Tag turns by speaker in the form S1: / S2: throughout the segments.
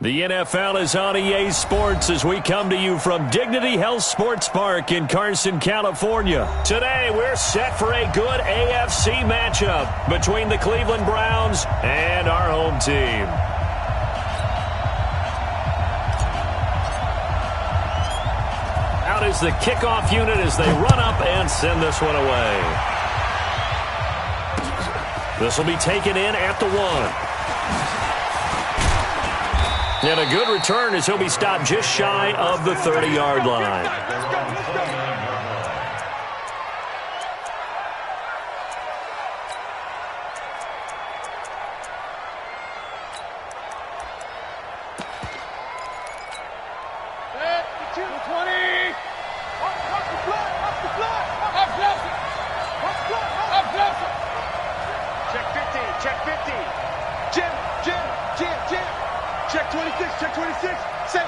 S1: The NFL is on EA Sports as we come to you from Dignity Health Sports Park in Carson, California. Today, we're set for a good AFC matchup between the Cleveland Browns and our home team. Out is the kickoff unit as they run up and send this one away. This will be taken in at the 1. And a good return as he'll be stopped just shy of the 30-yard line.
S2: Check 26, check 26. Set.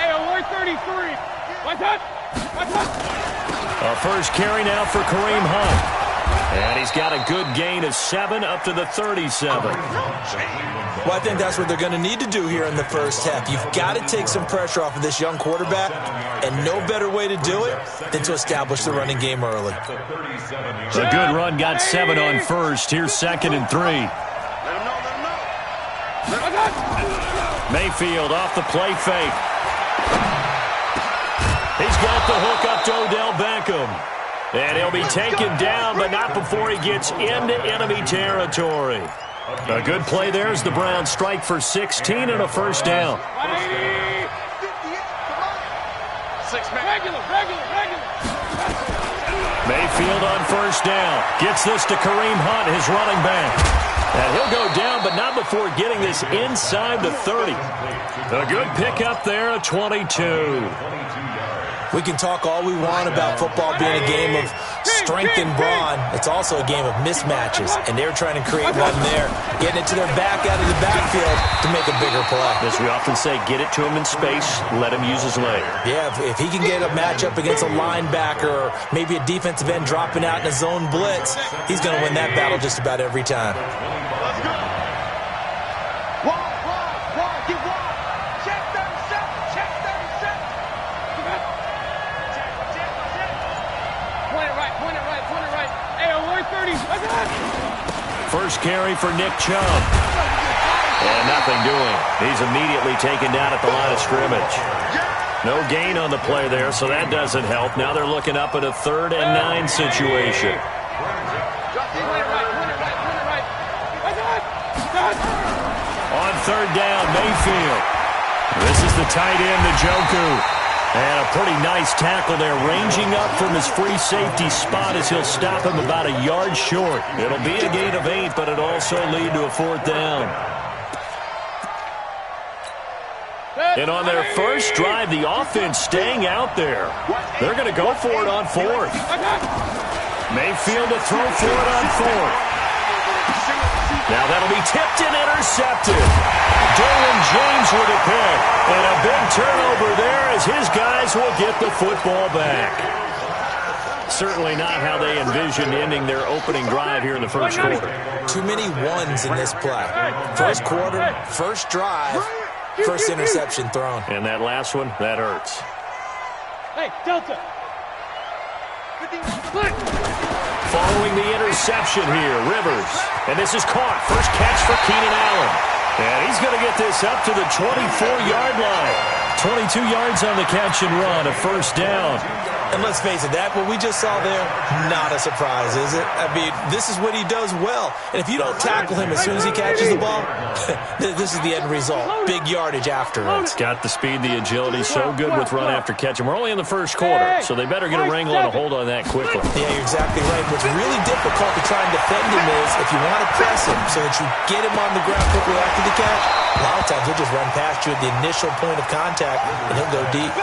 S2: Hey, alert 33. What's up?
S1: A first carry now for Kareem Hunt. And he's got a good gain of 7 up to the 37.
S3: Well, I think that's what they're going to need to do here in the first half. You've got to take some pressure off of this young quarterback, and no better way to do it than to establish the running game early.
S1: A good run got 7 on first. Here's 2nd and 3. Mayfield off the play fake. He's got the hook up to Odell Beckham. And he'll be taken down, but not before he gets into enemy territory. A good play there as the Browns strike for 16 and a first down.
S2: Regular.
S1: Mayfield on first down. Gets this to Kareem Hunt, his running back. And he'll go down, but not before getting this inside the 30. A good pickup there at 22.
S3: We can talk all we want about football being a game of strength and brawn. It's also a game of mismatches, and they're trying to create one there, getting it to their back out of the backfield to make a bigger play.
S1: As we often say, get it to him in space, let him use his leg.
S3: Yeah, if he can get a matchup against a linebacker or maybe a defensive end dropping out in a zone blitz, he's going to win that battle just about every time.
S2: Let's go. Wide, get wide. Check 37. Point it right. Hey, alert 30.
S1: First carry for Nick Chubb. And nothing doing. He's immediately taken down at the line of scrimmage. No gain on the play there, so that doesn't help. Now they're looking up at a 3rd and 9 situation. On 3rd down, Mayfield. This is the tight end, Njoku. And a pretty nice tackle there, ranging up from his free safety spot as he'll stop him about a yard short. It'll be a gain of 8, but it'll also lead to a 4th down. And on their first drive, the offense staying out there. They're going to go for it on 4th. Mayfield to throw for it on 4th. Now that'll be tipped and intercepted. Derwin James with a pick. And a big turnover there as his guys will get the football back. Certainly not how they envisioned ending their opening drive here in the first quarter.
S3: Too many ones in this play. First quarter, first drive, first interception thrown.
S1: And that last one, that hurts.
S2: Hey, Delta.
S1: Following the interception here, Rivers. And this is caught. First catch for Keenan Allen. And he's going to get this up to the 24-yard line. 22 yards on the catch and run, a first down.
S3: And let's face it, that what we just saw there, not a surprise, is it? I mean, this is what he does well. And if you don't tackle him as soon as he catches the ball, this is the end result. Big yardage afterwards.
S1: Got the speed, the agility, so good with run after catch. And we're only in the first quarter, so they better get a wrangle and a hold on that quickly.
S3: Yeah, you're exactly right. What's really difficult to try and defend him is if you want to press him so that you get him on the ground quickly after the catch, a lot of times he'll just run past you at the initial point of contact, and he'll go deep.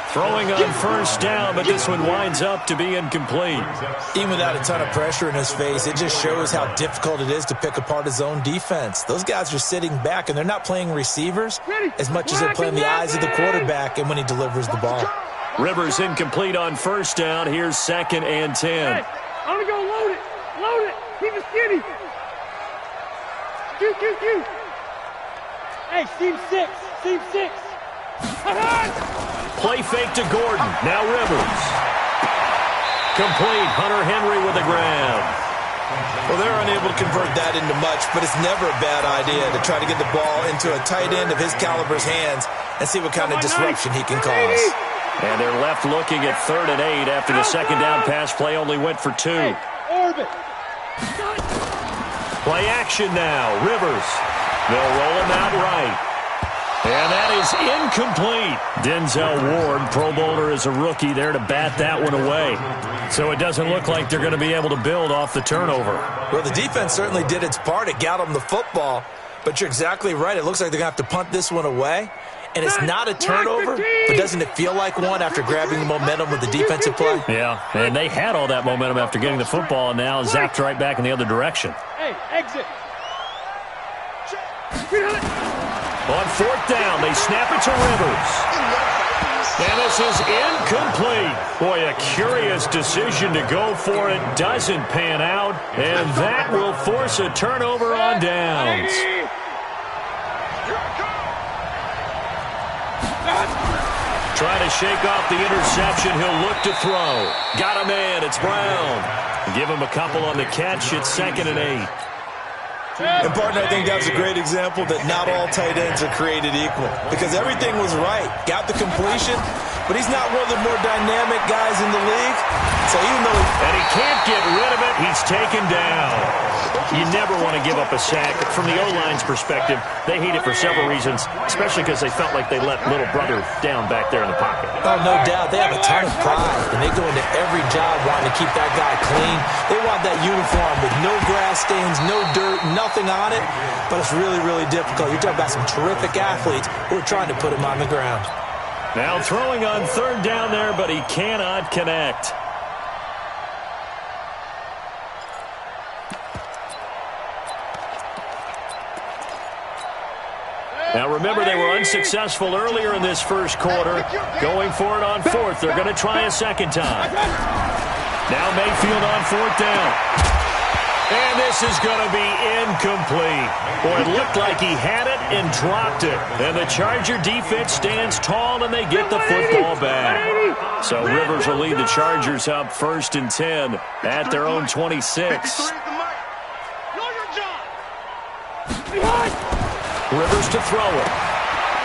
S1: Throwing on first down, but this one winds up to be incomplete.
S3: Even without a ton of pressure in his face, it just shows how difficult it is to pick apart his own defense. Those guys are sitting back, and they're not playing receivers as much as they're playing the eyes of the quarterback and when he delivers the ball.
S1: Rivers incomplete on first down. Here's 2nd and 10.
S2: Hey, I'm going to go load it. Keep it skinny. Q. Hey, seam 6. Seam 6.
S1: Play fake to Gordon. Now Rivers. Complete. Hunter Henry with a grab.
S3: Well, they're unable to convert that into much, but it's never a bad idea to try to get the ball into a tight end of his caliber's hands and see what kind of disruption he can cause.
S1: And they're left looking at 3rd and 8 after the second down pass play only went for 2.
S2: Orbit.
S1: Play action now. Rivers. They'll roll him out right. And that is incomplete. Denzel Ward, Pro Bowler as a rookie, there to bat that one away. So it doesn't look like they're going to be able to build off the turnover.
S3: Well, the defense certainly did its part. It got them the football. But you're exactly right. It looks like they're going to have to punt this one away. And it's not a turnover, but doesn't it feel like one after grabbing the momentum with the defensive play?
S1: Yeah, and they had all that momentum after getting the football and now zapped right back in the other direction.
S2: Hey, exit.
S1: On 4th down, they snap it to Rivers. And this is incomplete. Boy, a curious decision to go for it. Doesn't pan out. And that will force a turnover on downs. Trying to shake off the interception. He'll look to throw. Got a man. It's Brown. Give him a couple on the catch. It's 2nd and 8.
S3: And, partner, I think that was a great example that not all tight ends are created equal. Because everything was right. Got the completion, but he's not one of the more dynamic guys in the league. So even though
S1: he can't get rid of it, he's taken down. You never want to give up a sack. From the O-line's perspective, they hate it for several reasons, especially because they felt like they let little brother down back there in the pocket.
S3: Oh, no doubt. They have a ton of pride, and they go into every job wanting to keep that guy clean. They want that uniform with no grass stains, no dirt, nothing on it. But it's really, really difficult. You're talking about some terrific athletes who are trying to put him on the ground.
S1: Now throwing on 3rd down there, but he cannot connect. Now, remember, they were unsuccessful earlier in this first quarter. Going for it on 4th. They're going to try a second time. Now Mayfield on 4th down. And this is going to be incomplete. Boy, it looked like he had it and dropped it. And the Charger defense stands tall, and they get the football back. So Rivers will lead the Chargers up 1st and 10 at their own 26. Rivers to throw it.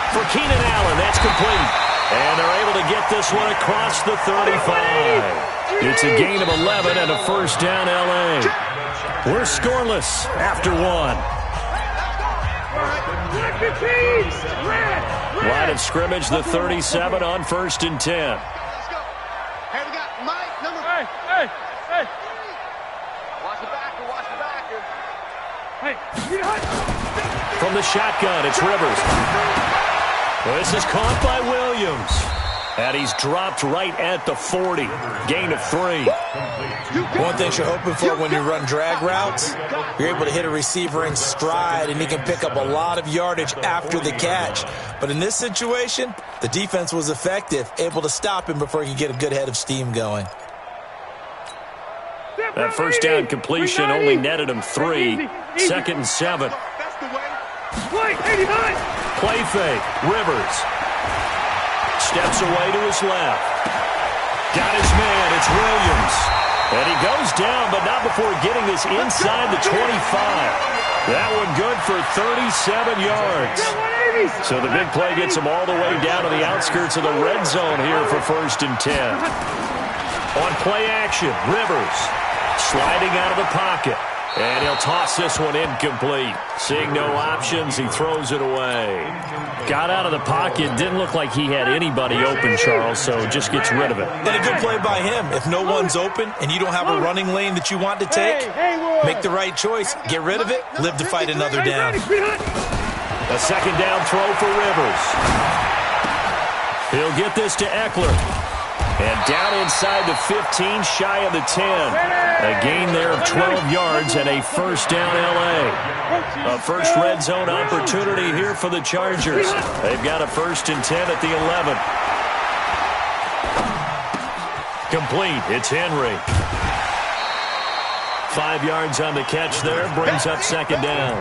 S1: For Keenan Allen, that's complete. And they're able to get this one across the 35. It's a gain of 11 and a 1st down L.A. We're scoreless after 1. Line of scrimmage, the 37 on 1st and 10.
S2: Hey, we got Mike, number... Hey. Watch the backer. Hey,
S1: from the shotgun, it's Rivers. Well, this is caught by Williams. And he's dropped right at the 40. Gain of 3.
S3: One thing you're hoping for when you run drag routes, you're able to hit a receiver in stride, and he can pick up a lot of yardage after the catch. But in this situation, the defense was effective, able to stop him before he could get a good head of steam going.
S1: That 1st down completion only netted him 3. 2nd and 7. Play fake. Rivers steps away to his left. Got his man. It's Williams. And he goes down, but not before getting this inside the 25. That one good for 37 yards. So the big play gets him all the way down to the outskirts of the red zone here for 1st and 10. On play action, Rivers sliding out of the pocket. And he'll toss this one incomplete. Seeing no options, he throws it away. Got out of the pocket. Didn't look like he had anybody open, Charles, so just gets rid of it.
S3: And a good play by him. If no one's open and you don't have a running lane that you want to take, make the right choice. Get rid of it. Live to fight another down.
S1: A 2nd down throw for Rivers. He'll get this to Eckler. And down inside the 15, shy of the 10. A gain there of 12 yards and a 1st down L.A. A first red zone opportunity here for the Chargers. They've got a 1st and 10 at the 11. Complete. It's Henry. 5 yards on the catch there. Brings up second down.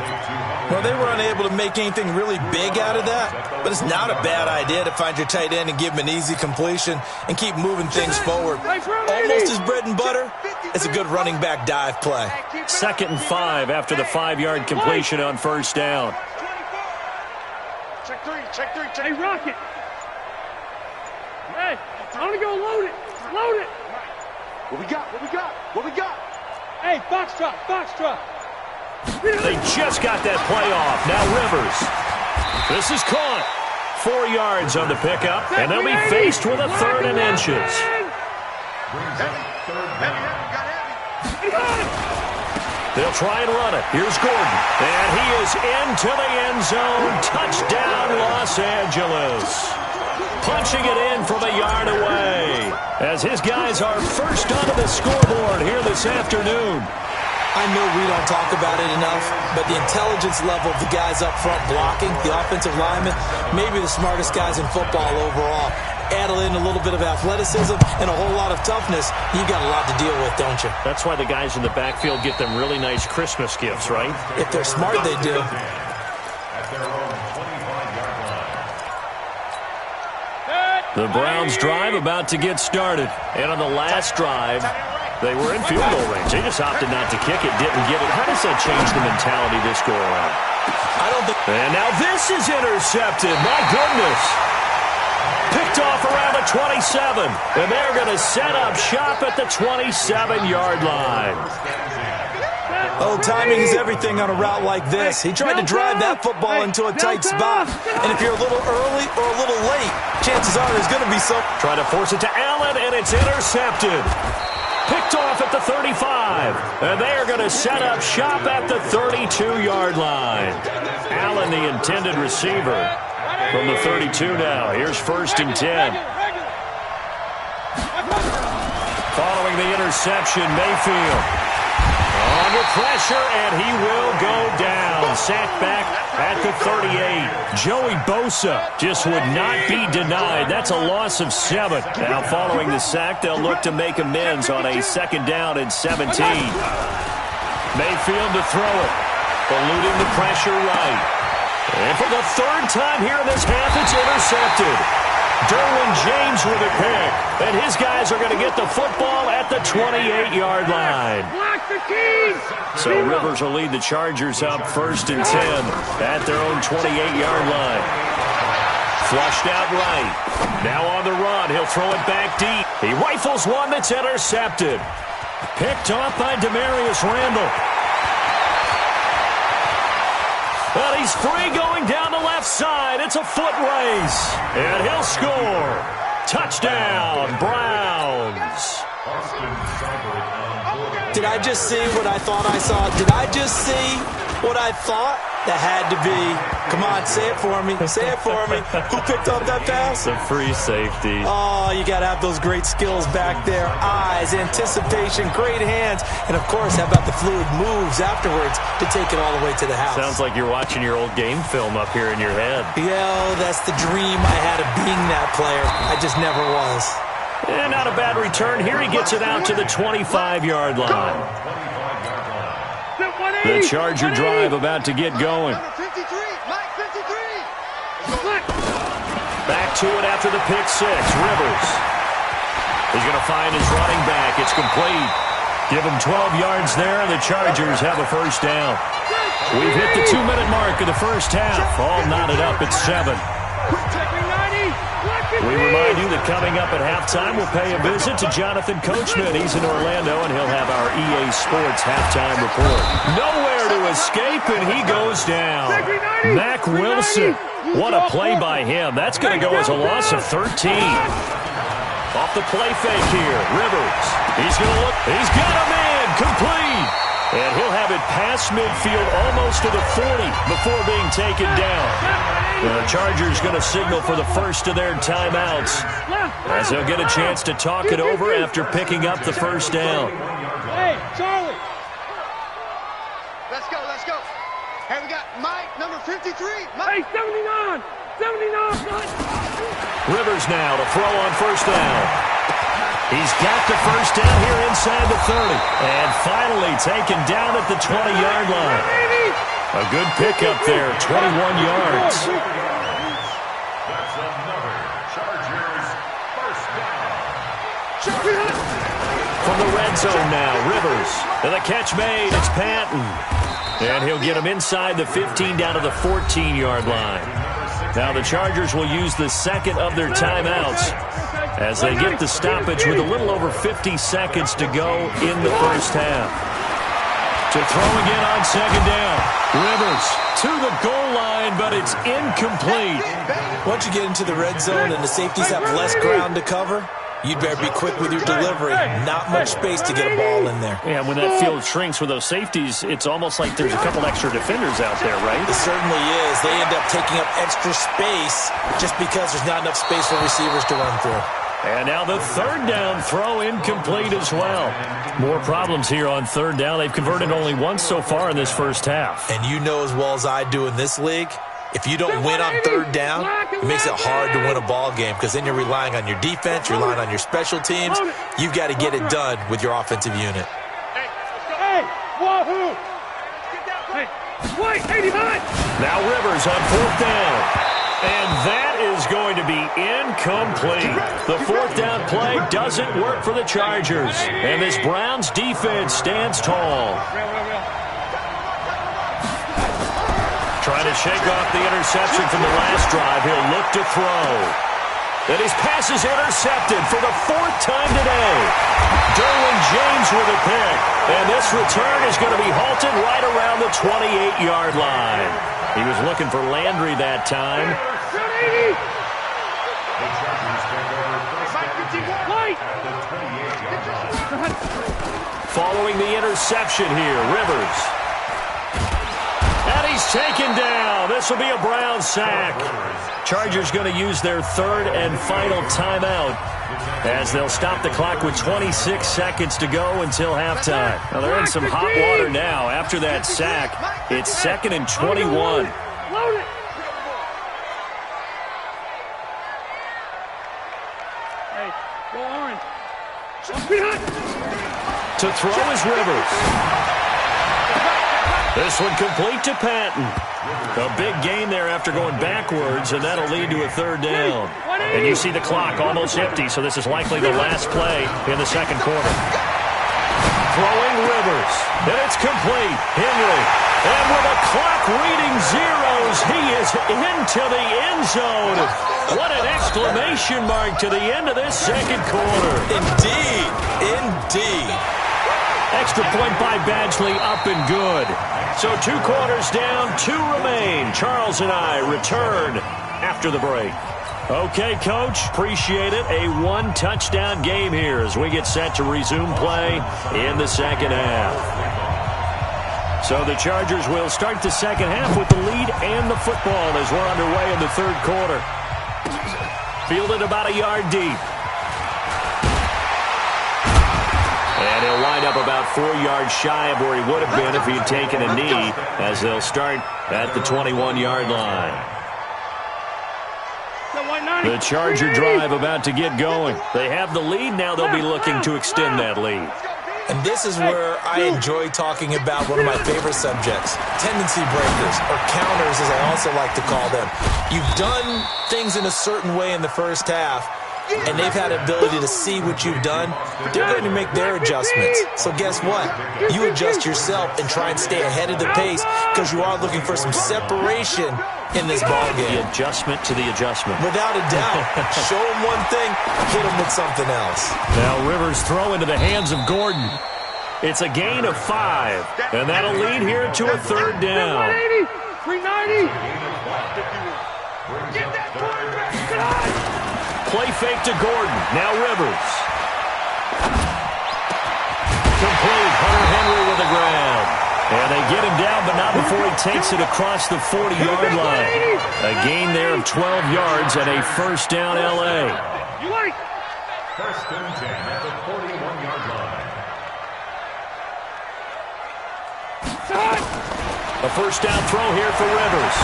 S3: Well, they were unable to make anything really big out of that, but it's not a bad idea to find your tight end and give him an easy completion and keep moving things forward. Almost his bread and butter. It's a good running back dive play.
S1: 2nd and 5 after the 5-yard completion on first down.
S2: Check three, check three, check. Hey, Rocket. Hey, I want to go load it. Load it. What we got? What we got? What we got? Hey, Foxtrot, Foxtrot.
S1: They just got that play off. Now Rivers. This is caught. 4 yards on the pickup, and they'll be faced with a 3rd and inches. They'll try and run it. Here's Gordon. And he is into the end zone. Touchdown, Los Angeles. Punching it in from a yard away as his guys are first onto the scoreboard here this afternoon.
S3: I know we don't talk about it enough, but the intelligence level of the guys up front blocking, the offensive linemen, maybe the smartest guys in football overall. Add in a little bit of athleticism and a whole lot of toughness, you got a lot to deal with, don't you?
S1: That's why the guys in the backfield get them really nice Christmas gifts, right?
S3: If they're smart, they do.
S1: The Browns drive about to get started. And on the last drive, they were in field goal range. They just opted not to kick it, didn't get it. How does that change the mentality this go around?
S3: I don't think.
S1: And now this is intercepted. My goodness. Picked off around the 27. And they're going to set up shop at the 27-yard line.
S3: Oh, timing is everything on a route like this. He tried to drive that football into a tight spot. And if you're a little early or a little late, chances are there's going to be some.
S1: Trying to force it to Allen, and it's intercepted. Picked off at the 35. And they are going to set up shop at the 32-yard line. Allen, the intended receiver, from the 32 now. Here's 1st and 10. Following the interception, Mayfield. Under pressure, and he will go down. Sacked back at the 38. Joey Bosa just would not be denied. That's a loss of 7. Now following the sack, they'll look to make amends on a 2nd down and 17. Mayfield to throw it. Eluding the pressure right. And for the 3rd time here in this half, it's intercepted. Derwin James with a pick. And his guys are going to get the football at the 28-yard line. So Rivers will lead the Chargers up 1st and 10 at their own 28-yard line. Flushed out right. Now on the run. He'll throw it back deep. He rifles one that's intercepted. Picked off by Demarius Randall. Well, he's free going down the left side. It's a foot race. And he'll score. Touchdown, Browns.
S3: Did I just see what I thought I saw? Did I just see what I thought? That had to be. Come on, say it for me. Say it for me. Who picked up that pass?
S1: The free safety.
S3: Oh, you got to have those great skills back there. Eyes, anticipation, great hands. And, of course, how about the fluid moves afterwards to take it all the way to the house?
S1: Sounds like you're watching your old game film up here in your head.
S3: Yeah, that's the dream I had of being that player. I just never was.
S1: And not a bad return. Here he gets it out to the 25-yard line. The Charger drive about to get going. Back to it after the pick 6. Rivers. He's going to find his running back. It's complete. Give him 12 yards there, and the Chargers have a 1st down. We've hit the 2-minute mark of the first half. All knotted up at 7. We remind you that coming up at halftime, we'll pay a visit to Jonathan Coachman. He's in Orlando, and he'll have our EA Sports halftime report. Nowhere to escape, and he goes down. Mac Wilson. What a play by him. That's going to go as a loss of 13. Off the play fake here. Rivers. He's going to look. He's got him in. Complete. And he'll have it past midfield almost to the 40 before being taken down. The Chargers going to signal for the first of their timeouts as they'll get a chance to talk it over after picking up the 1st down.
S2: Hey, Charlie. Let's go, let's go. Hey, we got Mike, number 53. Mike. Hey, 79. 79.
S1: Rivers now to throw on 1st down. He's got the first down here inside the 30. And finally taken down at the 20-yard line. A good pickup there, 21 yards.
S4: That's another Chargers first down.
S1: From the red zone now, Rivers. And the catch made, it's Patton. And he'll get him inside the 15 down to the 14-yard line. Now the Chargers will use the second of their timeouts as they get the stoppage with a little over 50 seconds to go in the first half. To throw again on second down. Rivers to the goal line, but it's incomplete.
S3: Once you get into the red zone and the safeties have less ground to cover, you'd better be quick with your delivery. Not much space to get a ball in there.
S1: Yeah, when that field shrinks with those safeties, it's almost like there's a couple extra defenders out there, right?
S3: It certainly is. They end up taking up extra space just because there's not enough space for receivers to run through.
S1: And now the third down throw incomplete as well. More problems here on third down. They've converted only once so far in this first half.
S3: And you know as well as I do in this league, if you don't win on third down, it makes it hard to win a ball game because then you're relying on your defense, you're relying on your special teams. You've got to get it done with your offensive unit.
S2: Hey, wahoo! Hey, wait, 89!
S1: Now Rivers on fourth down. And that is going to be incomplete. The fourth down play doesn't work for the Chargers. And this Browns defense stands tall. Trying to shake off the interception from the last drive. He'll look to throw. And his pass is intercepted for the fourth time today. Derwin James with a pick. And this return is going to be halted right around the 28-yard line. He was looking for Landry that time. Following the interception here, Rivers. And he's taken down. This will be a Brown sack. Chargers going to use their third and final timeout as they'll stop the clock with 26 seconds to go until halftime. Now they're in some hot water now. After that sack, it's 2nd and 21. To throw is Rivers. This one complete to Patton. A big gain there after going backwards, and that'll lead to a third down. And you see the clock almost empty, so this is likely the last play in the second quarter. Throwing Rivers. And it's complete. Henry. And with a clock reading zeros, he is into the end zone. What an exclamation mark to the end of this second quarter.
S3: Indeed. Indeed.
S1: Extra point by Badgley, up and good. So 2 quarters down, 2 remain. Charles and I return after the break. Okay, Coach, appreciate it. A 1-touchdown game here as we get set to resume play in the second half. So the Chargers will start the second half with the lead and the football as we're underway in the third quarter. Fielded about a yard deep. And he'll wind up about 4 yards shy of where he would have been if he had taken a knee as they'll start at the 21-yard line. The Charger drive about to get going. They have the lead. Now they'll be looking to extend that lead.
S3: And this is where I enjoy talking about one of my favorite subjects, tendency breakers, or counters as I also like to call them. You've done things in a certain way in the first half, and they've had the ability to see what you've done. They're going to make their adjustments. So guess what? You adjust yourself and try and stay ahead of the pace because you are looking for some separation in this ballgame.
S1: The adjustment to the adjustment.
S3: Without a doubt. Show them one thing, hit them with something else.
S1: Now Rivers throw into the hands of Gordon. It's a gain of 5, and that'll lead here to a third down.
S2: 390. Get that quarterback.
S1: Play fake to Gordon. Now Rivers. Complete. Hunter Henry with the grab. And they get him down, but not before he takes it across the 40-yard line. A gain there of 12 yards and a first down L.A.
S4: First and 10 at the 41-yard line.
S1: A first down throw here for Rivers.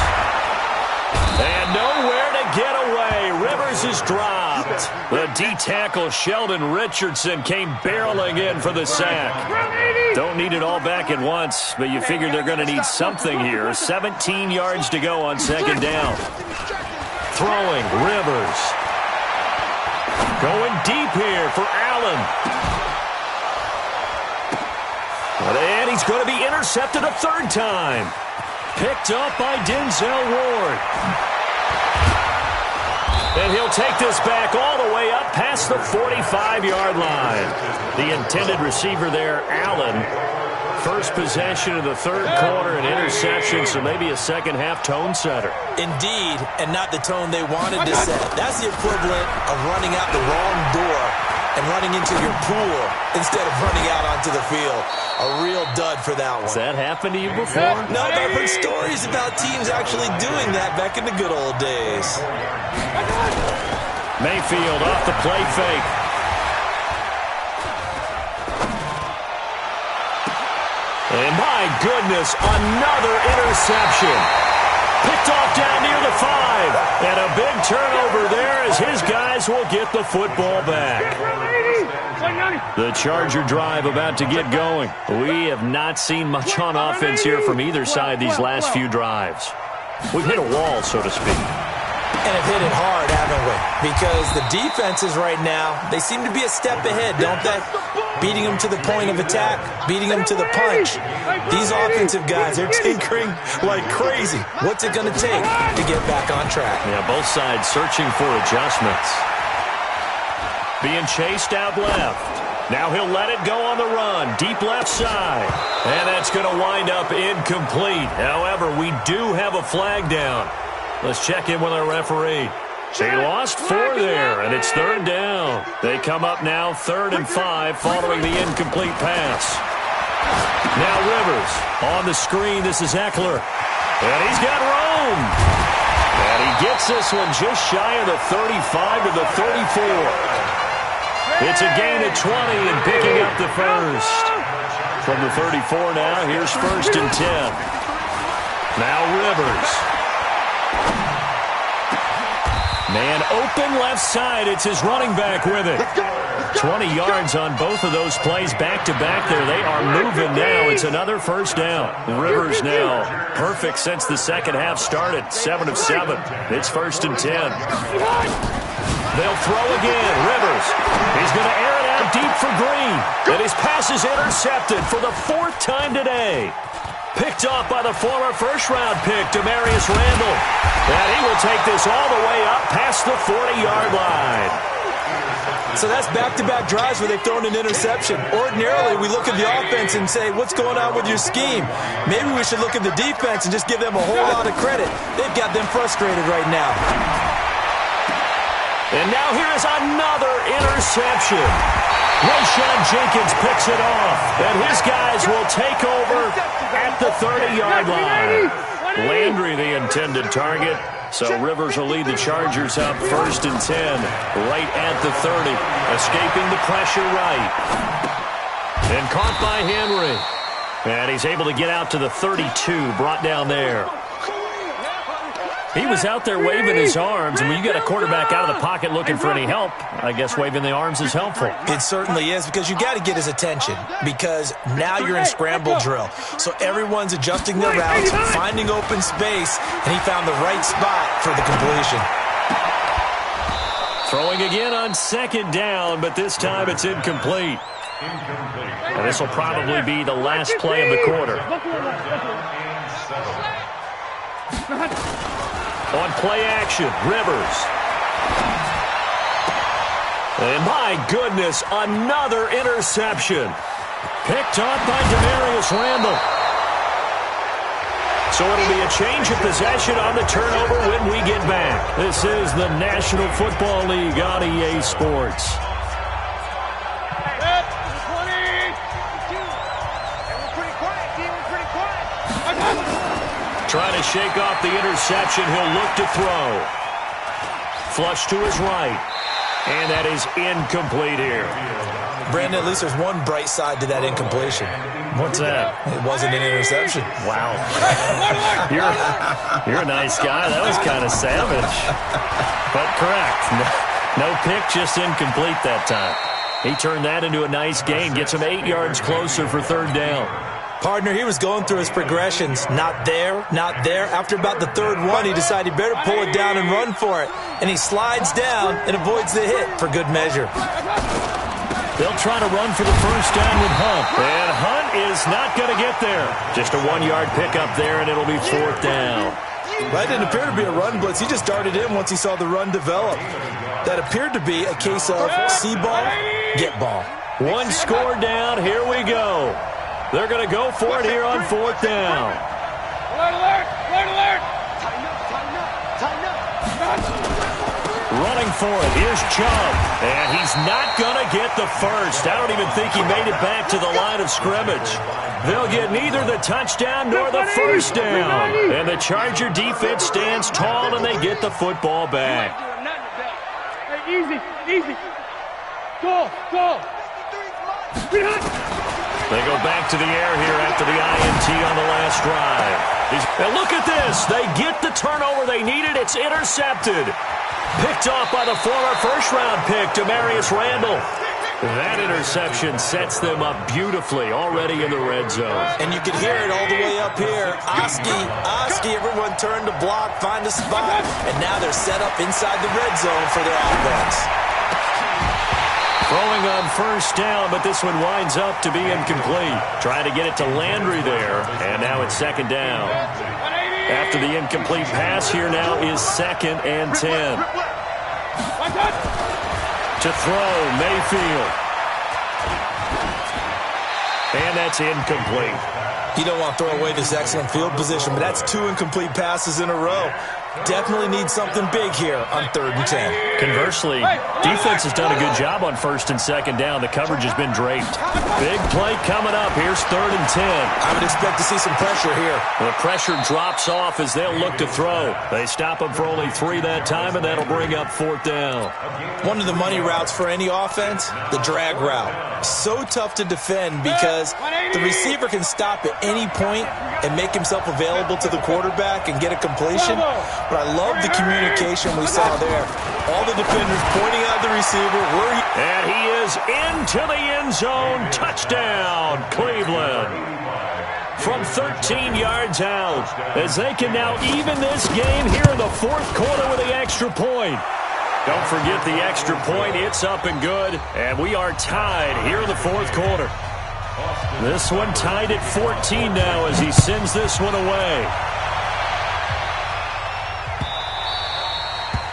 S1: And nowhere to get away. Rivers is dropped. The D-tackle Sheldon Richardson came barreling in for the sack. Don't need it all back at once, but you figure they're going to need something here. 17 yards to go on second down. Throwing, Rivers. Going deep here for Allen. And he's going to be intercepted a third time. Picked up by Denzel Ward. And he'll take this back all the way up past the 45-yard line. The intended receiver there, Allen. First possession of the third quarter, an interception, so maybe a second-half tone setter.
S3: Indeed, and not the tone they wanted to set. That's the equivalent of running out the wrong door and running into your pool instead of running out onto the field. A real dud for that one.
S1: Has that happened to you before?
S3: No, but I've heard stories about teams actually doing that back in the good old days.
S1: Mayfield off the play fake. And my goodness, another interception. Picked off down near the 5. And a big turnover there as his guys will get the football back. The Charger drive about to get going. We have not seen much on offense here from either side these last few drives. We've hit a wall, so to speak.
S3: And have hit it hard, haven't we? Because the defenses right now, they seem to be a step ahead, don't they? Beating them to the point of attack, beating them to the punch. These offensive guys are tinkering like crazy. What's it going to take to get back on track?
S1: Yeah, both sides searching for adjustments. Being chased out left. Now he'll let it go on the run. Deep left side. And that's going to wind up incomplete. However, we do have a flag down. Let's check in with our referee. They lost 4 there, and it's third down. They come up now 3rd and 5 following the incomplete pass. Now Rivers on the screen. This is Eckler. And he's got room. And he gets this one just shy of the 35 to the 34. It's a gain of 20 and picking up the first. From the 34 now, here's 1st and 10. Now Rivers. Man open left side. It's his running back with it. 20 yards on both of those plays back-to-back there. They are moving now. It's another first down. Rivers now perfect since the second half started. 7 of 7. It's 1st and 10. They'll throw again. Rivers. He's going to air it out deep for Green. And his pass is intercepted for the 4th time today. Picked off by the former first-round pick, Demarius Randall. And he will take this all the way up past the 40-yard line.
S3: So that's back-to-back drives where they've thrown an interception. Ordinarily, we look at the offense and say, what's going on with your scheme? Maybe we should look at the defense and just give them a whole lot of credit. They've got them frustrated right now.
S1: And now here is another interception. Rayshon Jenkins picks it off, and his guys will take over at the 30-yard line. Landry, the intended target. So Rivers will lead the Chargers up 1st and 10, right at the 30, escaping the pressure right. And caught by Henry. And he's able to get out to the 32, brought down there. He was out there waving his arms, and when you get a quarterback out of the pocket looking for any help, I guess waving the arms is helpful.
S3: It certainly is, because you got to get his attention, because now you're in scramble drill. So everyone's adjusting their routes, finding open space, and he found the right spot for the completion.
S1: Throwing again on 2nd down, but this time it's incomplete. And this will probably be the last play of the quarter. On play action, Rivers. And my goodness, another interception. Picked off by Demarius Randall. So it'll be a change of possession on the turnover when we get back. This is the National Football League on EA Sports. Trying to shake off the interception. He'll look to throw. Flush to his right. And that is incomplete here.
S3: Brandon, at least there's one bright side to that incompletion.
S1: What's that?
S3: It wasn't an interception.
S1: Wow. You're a nice guy. That was kind of savage. But correct. No pick, just incomplete that time. He turned that into a nice gain. Gets him 8 yards closer for third down.
S3: Partner, he was going through his progressions. Not there, not there. After about the third one, he decided he better pull it down and run for it. And he slides down and avoids the hit for good measure.
S1: They'll try to run for the first down with Hunt. And Hunt is not going to get there. Just a 1-yard pickup there, and it'll be fourth down.
S3: That didn't appear to be a run blitz. He just darted in once he saw the run develop. That appeared to be a case of see ball, get ball.
S1: One score down. Here we go. They're going to go for it here on fourth down.
S2: Alert, alert, alert, alert. Tighten up, tighten up, tighten up.
S1: Running for it. Here's Chubb. And he's not going to get the first. I don't even think he made it back to the line of scrimmage. They'll get neither the touchdown nor the first down. And the Charger defense stands tall, and they get the football back.
S2: Hey, easy, easy. Go, go.
S1: They go back to the air here after the INT on the last drive. And look at this. They get the turnover they needed. It's intercepted. Picked off by the former first-round pick, Demarius Randall. That interception sets them up beautifully already in the red zone.
S3: And you can hear it all the way up here. Oski, everyone turned to block, find a spot. And now they're set up inside the red zone for their offense.
S1: Throwing on first down, but this one winds up to be incomplete. Trying to get it to Landry there, and now it's second down. After the incomplete pass, here now is 2nd and 10. To throw, Mayfield. And that's incomplete.
S3: You don't want to throw away this excellent field position, but that's 2 incomplete passes in a row. Definitely need something big here on 3rd and 10.
S1: Conversely, defense has done a good job on 1st and 2nd down. The coverage has been draped. Big play coming up. Here's 3rd and 10.
S3: I would expect to see some pressure here.
S1: The pressure drops off as they'll look to throw. They stop him for only 3 that time, and that'll bring up 4th down.
S3: One of the money routes for any offense, the drag route. So tough to defend because the receiver can stop at any point and make himself available to the quarterback and get a completion. But I love the communication we saw there. All the defenders pointing out the receiver.
S1: And he is into the end zone. Touchdown, Cleveland. From 13 yards out, as they can now even this game here in the 4th quarter with the extra point. Don't forget the extra point. It's up and good. And we are tied here in the 4th quarter. This one tied at 14 now as he sends this one away.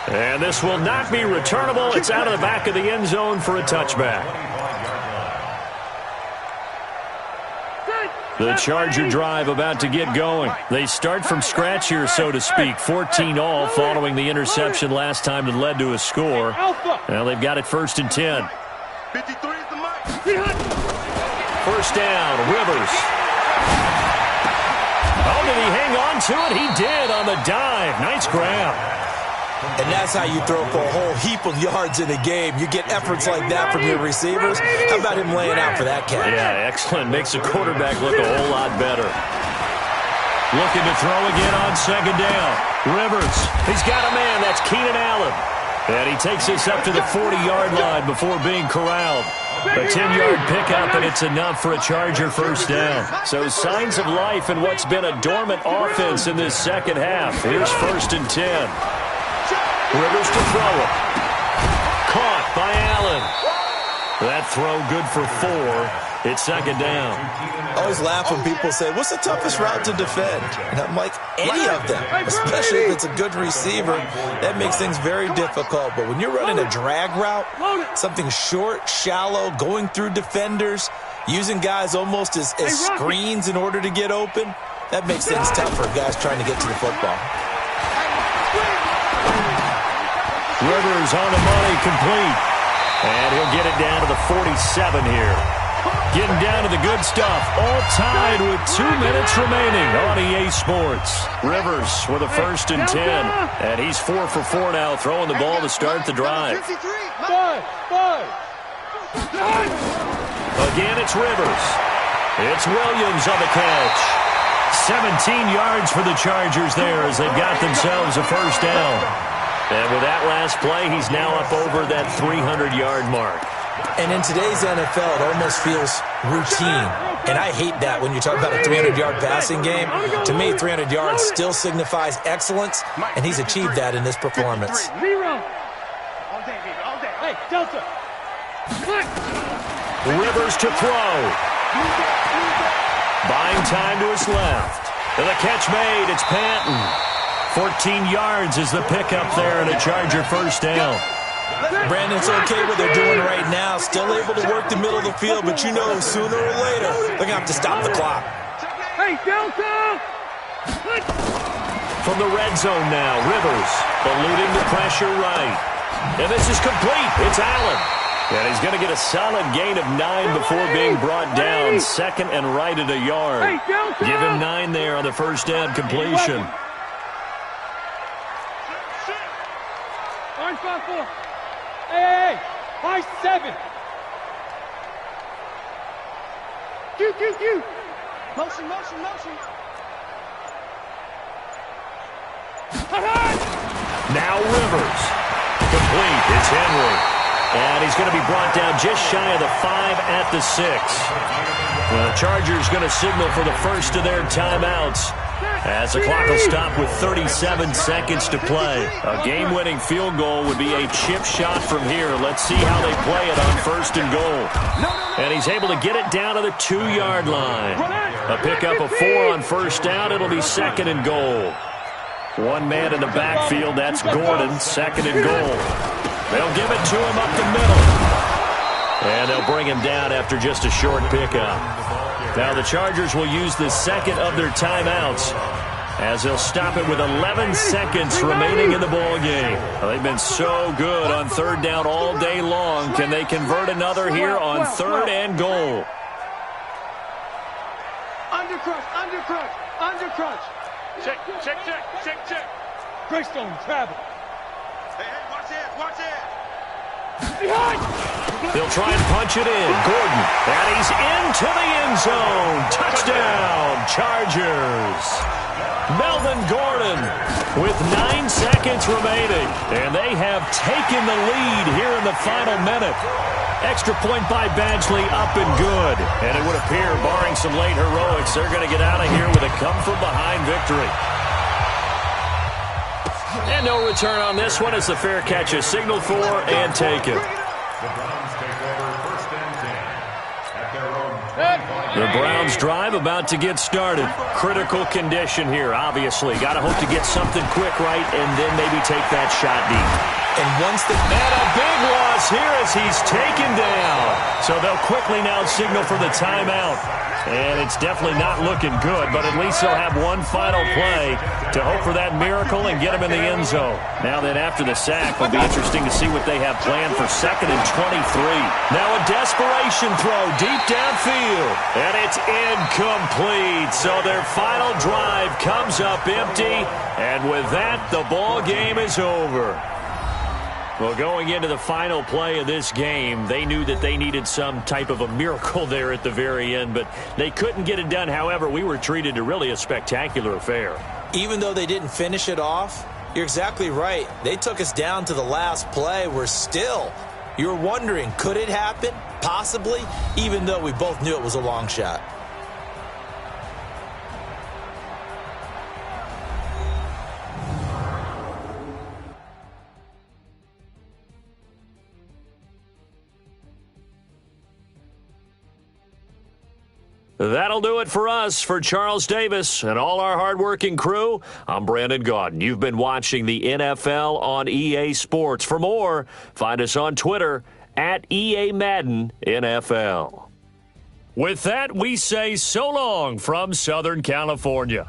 S1: And this will not be returnable. It's out of the back of the end zone for a touchback. The Charger drive about to get going. They start from scratch here, so to speak. 14 all following the interception last time that led to a score. Now they've got it 1st and 10.
S2: 53 is the mic.
S1: First down, Rivers. Oh, did he hang on to it? He did on the dive. Nice grab.
S3: And that's how you throw for a whole heap of yards in a game. You get efforts like that from your receivers. How about him laying out for that catch?
S1: Yeah, excellent. Makes the quarterback look a whole lot better. Looking to throw again on 2nd down. Rivers, he's got a man. That's Keenan Allen. And he takes this up to the 40-yard line before being corralled. A 10-yard pickup, and it's enough for a Charger first down. So signs of life in what's been a dormant offense in this second half. Here's 1st and 10. Rivers to throw it. Caught by Allen. That throw good for 4. It's 2nd down.
S3: I always laugh when people say, what's the toughest route to defend? And I'm like, any of them, especially if it's a good receiver. That makes things very difficult. But when you're running a drag route, something short, shallow, going through defenders, using guys almost as screens in order to get open, that makes things tough for guys trying to get to the football.
S1: Rivers on the money, complete. And he'll get it down to the 47 here. Getting down to the good stuff. All tied with 2 minutes remaining on EA Sports. Rivers with a 1st and 10. And he's 4 for 4 now, throwing the ball to start the drive. Again, it's Rivers. It's Williams on the catch. 17 yards for the Chargers there as they've got themselves a 1st down. And with that last play, he's now up over that 300-yard mark.
S3: And in today's NFL, it almost feels routine. And I hate that when you talk about a 300-yard passing game. To me, 300 yards still signifies excellence, and he's achieved that in this performance.
S2: Hey, Delta.
S1: Rivers to throw. Buying time to his left. And the catch made. It's Panton. 14 yards is the pickup there and a Charger 1st down.
S3: Brandon's okay what they're doing right now. Still able to work the middle of the field, but you know sooner or later they're going to have to stop the clock.
S2: Hey, Delta!
S1: From the red zone now, Rivers eluding the pressure right. And this is complete. It's Allen. And he's going to get a solid gain of 9 before being brought down. 2nd and right at a yard. Give him 9 there on the 1st down completion.
S2: Orange 5-4. Hey, high 7. Q. Motion.
S1: Now Rivers. Complete. It's Henry. And he's going to be brought down just shy of the 5 at the 6. Well, the Chargers going to signal for the first of their timeouts as the clock will stop with 37 seconds to play. A game-winning field goal would be a chip shot from here. Let's see how they play it on 1st and goal. And he's able to get it down to the 2-yard line. A pickup of 4 on 1st down. It'll be 2nd and goal. One man in the backfield. That's Gordon. 2nd and goal. They'll give it to him up the middle. And they'll bring him down after just a short pickup. Now the Chargers will use the 2nd of their timeouts as they'll stop it with 11 seconds remaining in the ball game. Well, they've been so good on 3rd down all day long. Can they convert another here on 3rd and goal?
S2: Undercrunch. Check. Greystone, travel. Hey, watch it. Behind!
S1: They'll try and punch it in. Gordon, and he's into the end zone. Touchdown, Chargers. Melvin Gordon with 9 seconds remaining. And they have taken the lead here in the final minute. Extra point by Badgley, up and good. And it would appear, barring some late heroics, they're going to get out of here with a come-from-behind victory. And no return on this one as the fair catch is signaled for and taken. The Browns drive about to get started. Critical condition here, obviously. Got to hope to get something quick right and then maybe take that shot deep.
S3: And once the...
S1: And a big loss here as he's taken down. So they'll quickly now signal for the timeout. And it's definitely not looking good, but at least they'll have one final play to hope for that miracle and get him in the end zone. Now then, after the sack, it'll be interesting to see what they have planned for 2nd and 23. Now a desperation throw deep downfield, and it's incomplete. So their final drive comes up empty, and with that, the ball game is over. Well, going into the final play of this game, they knew that they needed some type of a miracle there at the very end, but they couldn't get it done. However, we were treated to really a spectacular affair.
S3: Even though they didn't finish it off, you're exactly right. They took us down to the last play. We're still, you're wondering, could it happen? Possibly, even though we both knew it was a long shot.
S1: That'll do it for us. For Charles Davis and all our hardworking crew, I'm Brandon Gaudin. You've been watching the NFL on EA Sports. For more, find us on Twitter at EA Madden NFL. With that, we say so long from Southern California.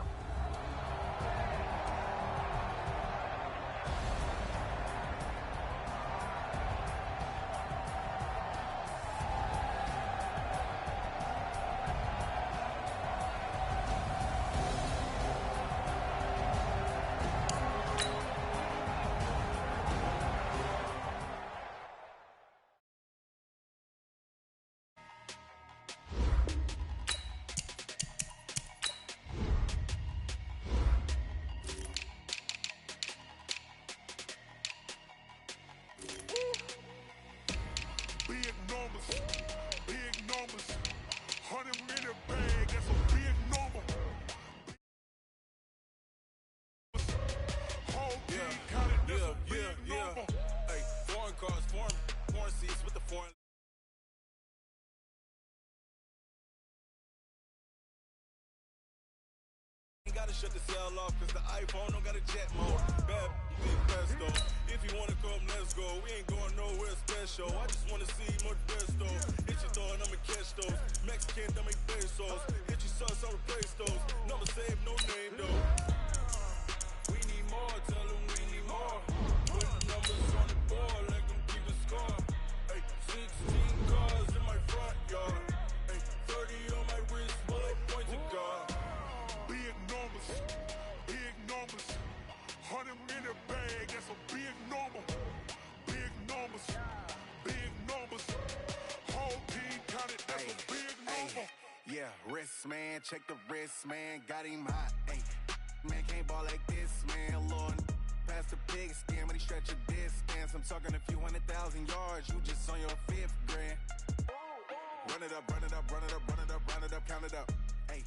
S5: shut the cell off cause the iPhone don't got a jet mode. Bad big pesto. If you wanna come, let's go. We ain't going nowhere special. I just wanna see more pesto. Hit your door and I'ma catch those. Mexican, don't make pesos. Hit your sauce, I'll replace those. Never save no name though. We need more, tell them we need more. Put numbers on the board, let them keep a score. Ay, 16 cars in my front yard. Ay, 30 on my wrist, bullet points of God. Big numbers, 100 in a bag, that's a big number. Big numbers, whole team counted, that's a big number. Yeah, wrist man, check the wrist man, got him hot. Ay, man can't ball like this, man. Lord, past the pig skin when he stretch a distance. I'm talking a few 100,000 yards, you just on your 5th grand. Run it up, run it up, run it up, run it up, run it up, count it up. Hey,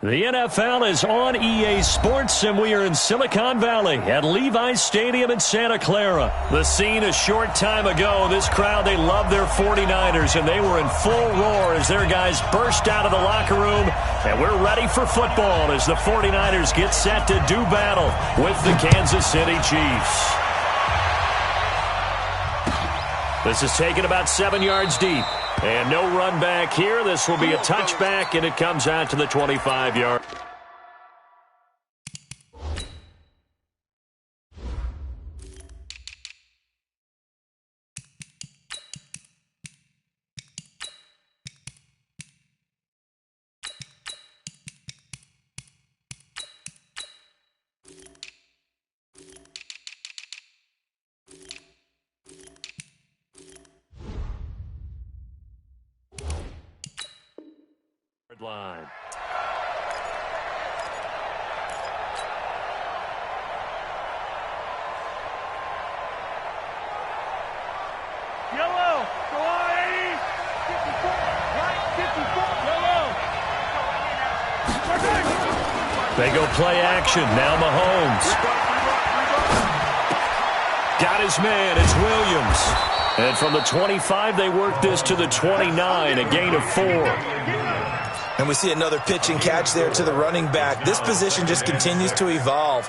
S1: the NFL is on EA Sports, and we are in Silicon Valley at Levi's Stadium in Santa Clara. The scene a short time ago, this crowd, they love their 49ers, and they were in full roar as their guys burst out of the locker room, and we're ready for football as the 49ers get set to do battle with the Kansas City Chiefs. This is taken about 7 yards deep. And no run back here. This will be a touchback, and it comes out to the 25-yard. Line.
S2: Yellow, go on, 80. 54, right, 54, yellow.
S1: They go play action. Now Mahomes. Got his man. It's Williams. And from the 25, they work this to the 29, a gain of 4.
S3: And we see another pitch and catch there to the running back. This position just continues to evolve.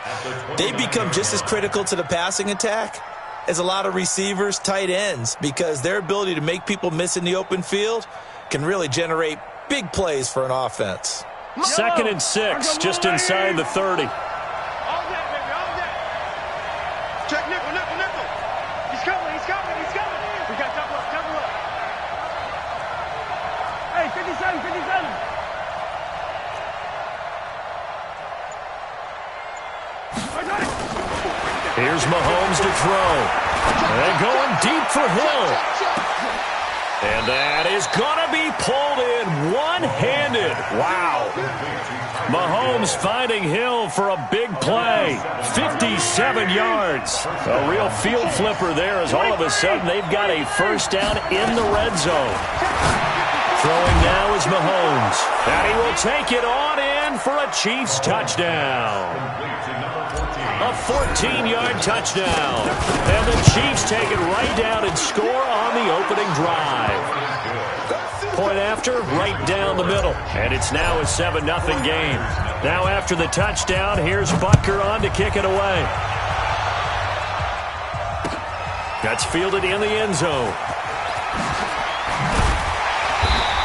S3: They become just as critical to the passing attack as a lot of receivers, tight ends, because their ability to make people miss in the open field can really generate big plays for an offense.
S1: 2nd and 6, just inside the 30.
S2: All that, baby, all that. Check nickel, nickel, nickel. He's coming, he's coming, he's coming. We got double up, double up. Hey, 57, 57.
S1: Here's Mahomes to throw. And going deep for Hill. And that is going to be pulled in one-handed. Wow. Mahomes finding Hill for a big play. 57 yards. A real field flipper there as all of a sudden they've got a first down in the red zone. Throwing now is Mahomes. And he will take it on in for a Chiefs touchdown. A 14-yard touchdown. And the Chiefs take it right down and score on the opening drive. Point after, right down the middle. And it's now a 7-0 game. Now after the touchdown, here's Butker on to kick it away. That's fielded in the end zone.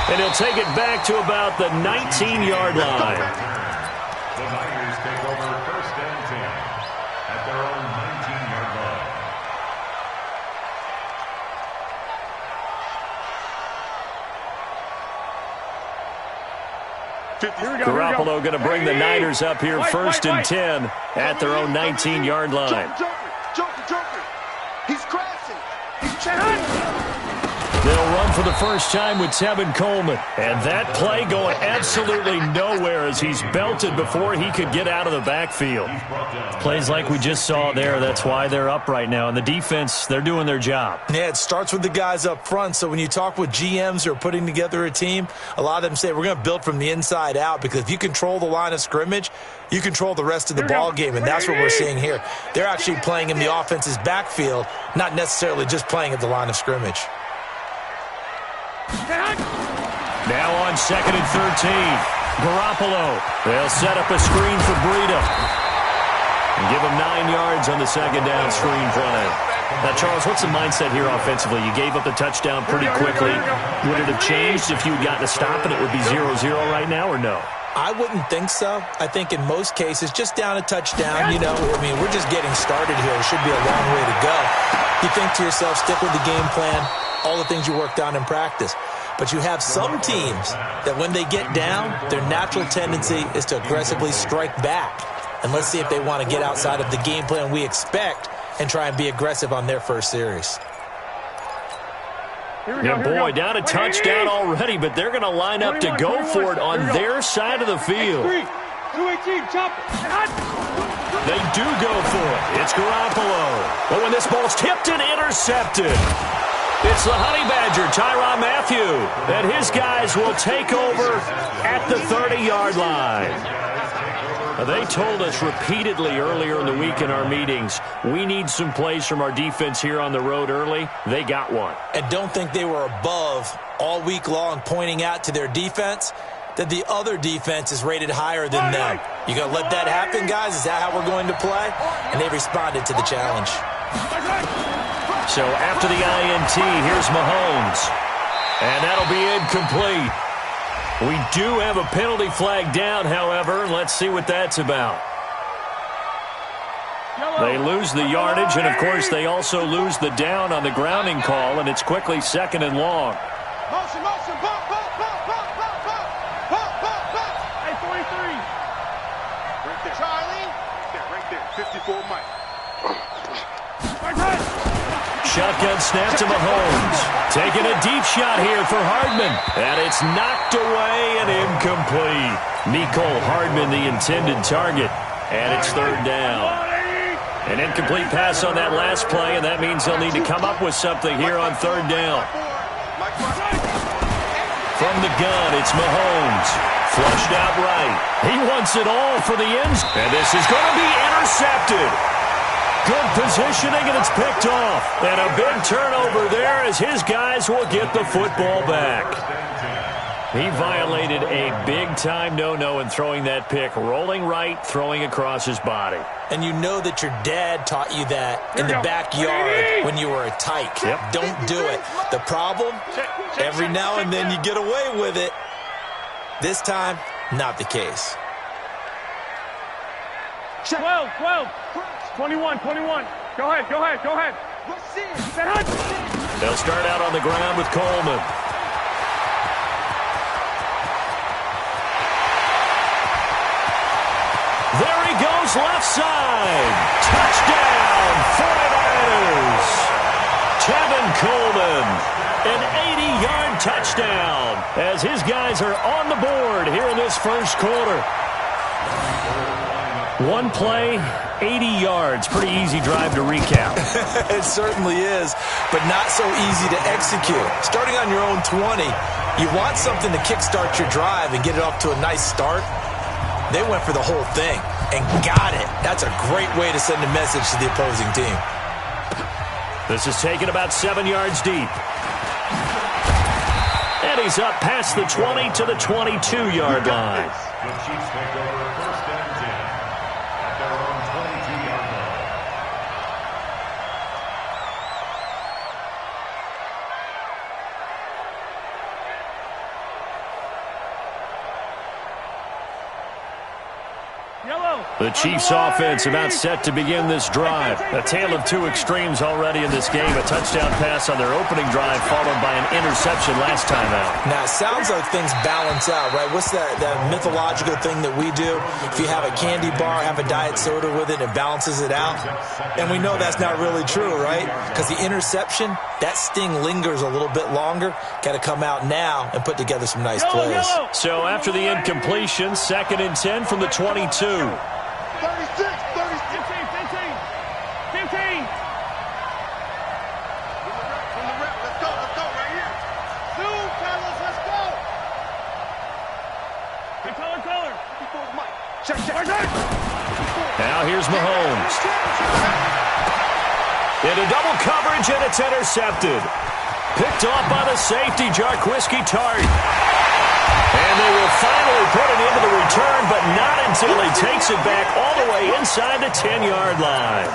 S1: And he'll take it back to about the 19-yard line.
S4: The Niners take over 1st and 10 at their own 19-yard line.
S1: Garoppolo going to bring the Niners up here 1st and 10 at their own 19-yard line.
S2: Joker. He's crashing. He's chasing.
S1: They'll run for the first time with Tevin Coleman. And that play going absolutely nowhere as he's belted before he could get out of the backfield. Plays like we just saw there, that's why they're up right now. And the defense, they're doing their job.
S3: Yeah, it starts with the guys up front. So when you talk with GMs who are putting together a team, a lot of them say we're going to build from the inside out, because if you control the line of scrimmage, you control the rest of the ball game, and that's what we're seeing here. They're actually playing in the offense's backfield, not necessarily just playing at the line of scrimmage.
S1: Now on 2nd and 13. Garoppolo. They'll set up a screen for Breida. And give him 9 yards on the second down screen play. Now, Charles, what's the mindset here offensively? You gave up the touchdown pretty quickly. Would it have changed if you had gotten a stop and it would be 0-0 right now, or no?
S3: I wouldn't think so. I think in most cases, just down a touchdown, you know, I mean, we're just getting started here. It should be a long way to go. You think to yourself, stick with the game plan, all the things you worked on in practice. But you have some teams that when they get down, their natural tendency is to aggressively strike back. And let's see if they want to get outside of the game plan we expect and try and be aggressive on their first series.
S1: Yeah, boy, down a touchdown already, but they're going to line up to go for it on their side of the field.
S2: 218, chop it.
S1: They do go for it. It's Garoppolo. But when this ball's tipped and intercepted, it's the Honey Badger, Tyrann Mathieu, and his guys will take over at the 30-yard line. They told us repeatedly earlier in the week in our meetings, we need some plays from our defense here on the road early. They got one.
S3: And don't think they were above all week long pointing out to their defense that the other defense is rated higher than them. You going to let that happen, guys? Is that how we're going to play? And they responded to the challenge.
S1: So after the INT, here's Mahomes. And that'll be incomplete. We do have a penalty flag down, however. Let's see what that's about. They lose the yardage, and, of course, they also lose the down on the grounding call, and it's quickly 2nd and long.
S2: Motion, motion, bump, bump, bump, bump, bump, bump, bump, bump, bump. Hey, 43. Right there. Charlie. Right there. 54 Mike.
S1: Shotgun snap to Mahomes. Taking a deep shot here for Hardman. And it's knocked away and incomplete. Mecole Hardman, the intended target. And it's 3rd down. An incomplete pass on that last play, and that means they'll need to come up with something here on 3rd down. From the gun, it's Mahomes. Flushed out right. He wants it all for the ends. And this is going to be intercepted. Good positioning, and it's picked off. And a big turnover there as his guys will get the football back. He violated a big-time no-no in throwing that pick. Rolling right, throwing across his body.
S3: And you know that your dad taught you that in the backyard when you were a tyke.
S1: Yep.
S3: Don't do it. The problem, every now and then you get away with it. This time, not the case.
S2: 12, 21. Go ahead.
S1: They'll start out on the ground with Coleman. There he goes, left side. Touchdown, 49ers. Tevin Coleman, an 80-yard touchdown as his guys are on the board here in this first quarter. One play, 80 yards. Pretty easy drive to recap.
S3: It certainly is, but not so easy to execute. Starting on your own 20, you want something to kickstart your drive and get it off to a nice start. They went for the whole thing and got it. That's a great way to send a message to the opposing team.
S1: This is taken about 7 yards deep. And he's up past the 20 to the 22-yard line.
S4: The Chiefs take over 1st and 10 at their own 22-yard line.
S1: The Chiefs offense about set to begin this drive. A tale of two extremes already in this game. A touchdown pass on their opening drive followed by an interception last time out.
S3: Now, it sounds like things balance out, right? What's that mythological thing that we do? If you have a candy bar, have a diet soda with it, it balances it out. And we know that's not really true, right? Because the interception, that sting lingers a little bit longer. Got to come out now and put together some nice plays.
S1: So after the incompletion, 2nd and 10 from the 22.
S2: 36, 15. Let's go right here. Two, Carlos, let's go. Hey, color. 54 Mike. Check.
S1: Now here's Mahomes. Into double coverage, and it's intercepted. Picked off by the safety, Jarquiski Tart. And And they will finally put it into the return, but not until he takes it back all the way inside the 10-yard line.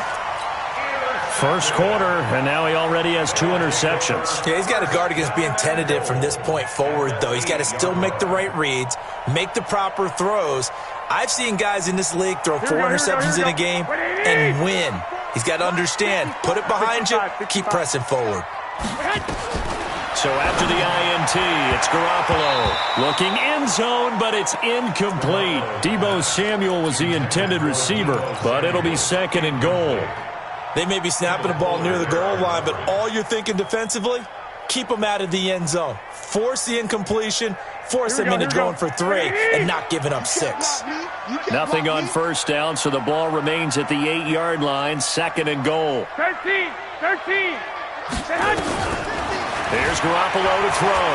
S1: First quarter, and now he already has 2 interceptions.
S3: Yeah, he's got to guard against being tentative from this point forward, though. He's got to still make the right reads, make the proper throws. I've seen guys in this league throw 4 interceptions in a game and win. He's got to understand, put it behind you, keep pressing forward.
S1: So after the INT, it's Garoppolo. Looking end zone, but it's incomplete. Deebo Samuel was the intended receiver, but it'll be 2nd and goal.
S3: They may be snapping the ball near the goal line, but all you're thinking defensively, keep them out of the end zone. Force the incompletion, force them into going for 3, and not giving up 6.
S1: Nothing on first down, so the ball remains at the 8-yard line, 2nd and goal.
S2: 13.
S1: Here's Garoppolo to throw.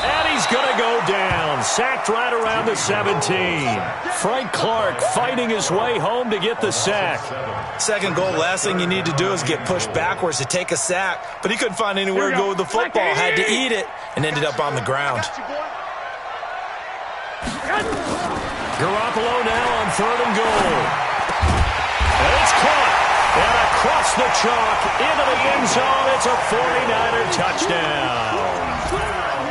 S1: And he's going to go down. Sacked right around the 17. Frank Clark fighting his way home to get the sack.
S3: 2nd goal, last thing you need to do is get pushed backwards to take a sack. But he couldn't find anywhere to go with the football. Had to eat it and ended up on the ground.
S1: Garoppolo now on 3rd and goal. And it's caught. And across the chalk into the end zone. It's a 49er touchdown.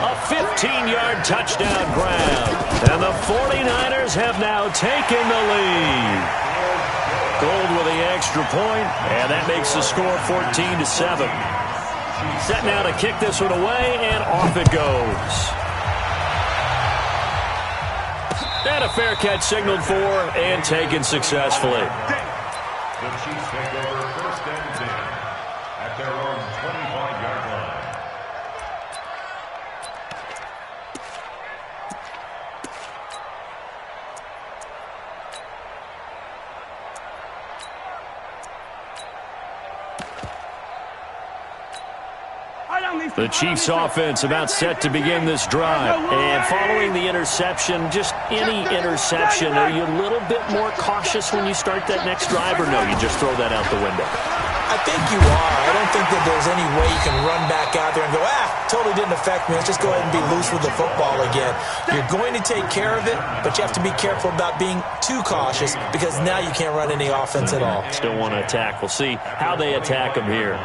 S1: A 15-yard touchdown grab. And the 49ers have now taken the lead. Gold with the extra point, and that makes the score 14-7. Set now to kick this one away, and off it goes. And a fair catch signaled for and taken successfully.
S4: The Chiefs take over 1st and 10 at their own 25-yard line.
S1: The Chiefs offense about set to begin this drive. And following the interception, just any interception, are you a little bit more cautious when you start that next drive, or no, you just throw that out the window?
S3: I think you are. I don't think that there's any way you can run back out there and go, totally didn't affect me. Let's just go ahead and be loose with the football again. You're going to take care of it, but you have to be careful about being too cautious because now you can't run any offense at all.
S1: Still want to attack. We'll see how they attack them here.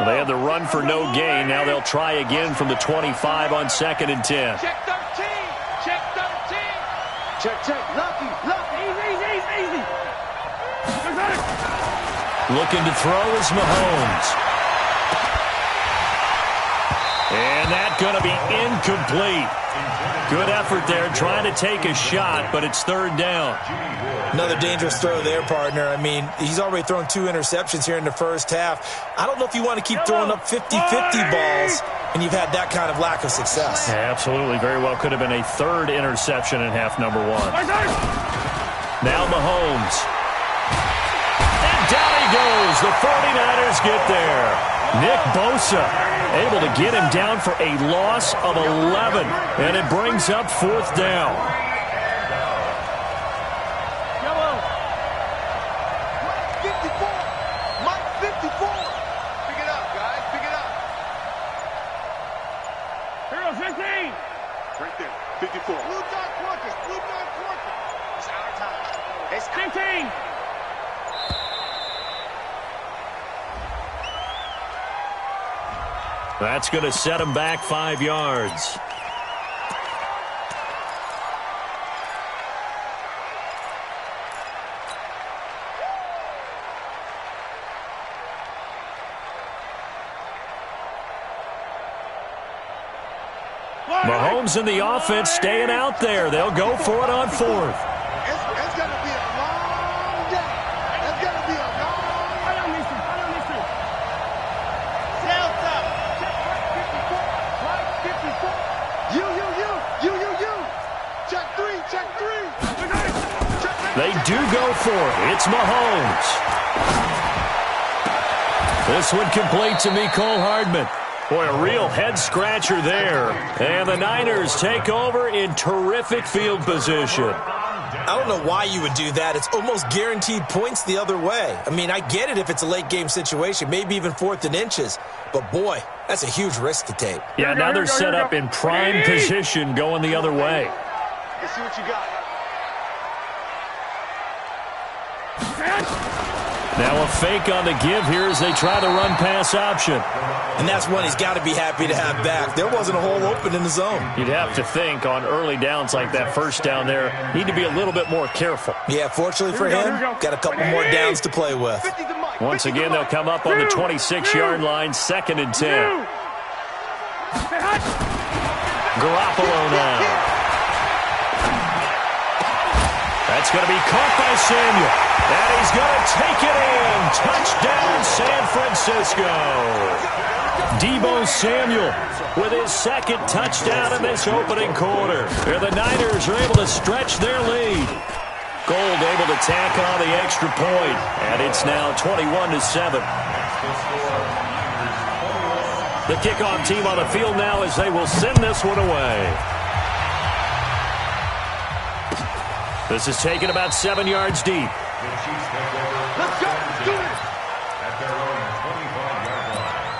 S1: Well, they had the run for no gain. Now they'll try again from the 25 on 2nd and 10.
S2: Check 13. Check 13. Check. Lucky. Easy.
S1: Looking to throw is Mahomes. And that's going to be incomplete. Good effort there trying to take a shot, but it's 3rd down.
S3: Another dangerous throw there, partner. I mean, he's already thrown 2 interceptions here in the first half. I don't know if you want to keep throwing up 50-50 balls and you've had that kind of lack of success.
S1: Yeah, absolutely. Very well could have been a 3rd interception in half number 1. Now Mahomes. And down he goes. The 49ers get there. Nick Bosa able to get him down for a loss of 11. And it brings up 4th down.
S2: Right there, 54. Blue dot quarters. It's our time. It's 15.
S1: That's going to set him back 5 yards. Mahomes and the offense staying out there. They'll go for it on 4th.
S2: It's going to be a long day. It's going to be a long day. I don't listen. Sails up. Check 54. You. Check 3.
S1: They do go for it. It's Mahomes. This one complete to Mecole Hardman. Boy, a real head-scratcher there. And the Niners take over in terrific field position.
S3: I don't know why you would do that. It's almost guaranteed points the other way. I mean, I get it if it's a late-game situation, maybe even 4th and inches. But, boy, that's a huge risk to take.
S1: Yeah, now they're set up in prime position going the other way.
S2: Let's see what you got.
S1: Now a fake on the give here as they try the run-pass option.
S3: And that's one he's got to be happy to have back. There wasn't a hole open in the zone.
S1: You'd have to think on early downs like that first down there, need to be a little bit more careful.
S3: Yeah, fortunately for him, got a couple more downs to play with.
S1: Once again, they'll come up on the 26-yard line, 2nd and 10. Garoppolo now. That's going to be caught by Samuel. And he's going to take it in. Touchdown, San Francisco. Deebo Samuel with his 2nd touchdown in this opening quarter. And the Niners are able to stretch their lead. Gold able to tack on the extra point. And it's now 21-7. The kickoff team on the field now as they will send this one away. This is taken about 7 yards deep.
S2: Let's go. Do it.
S4: At their own 25-yard line.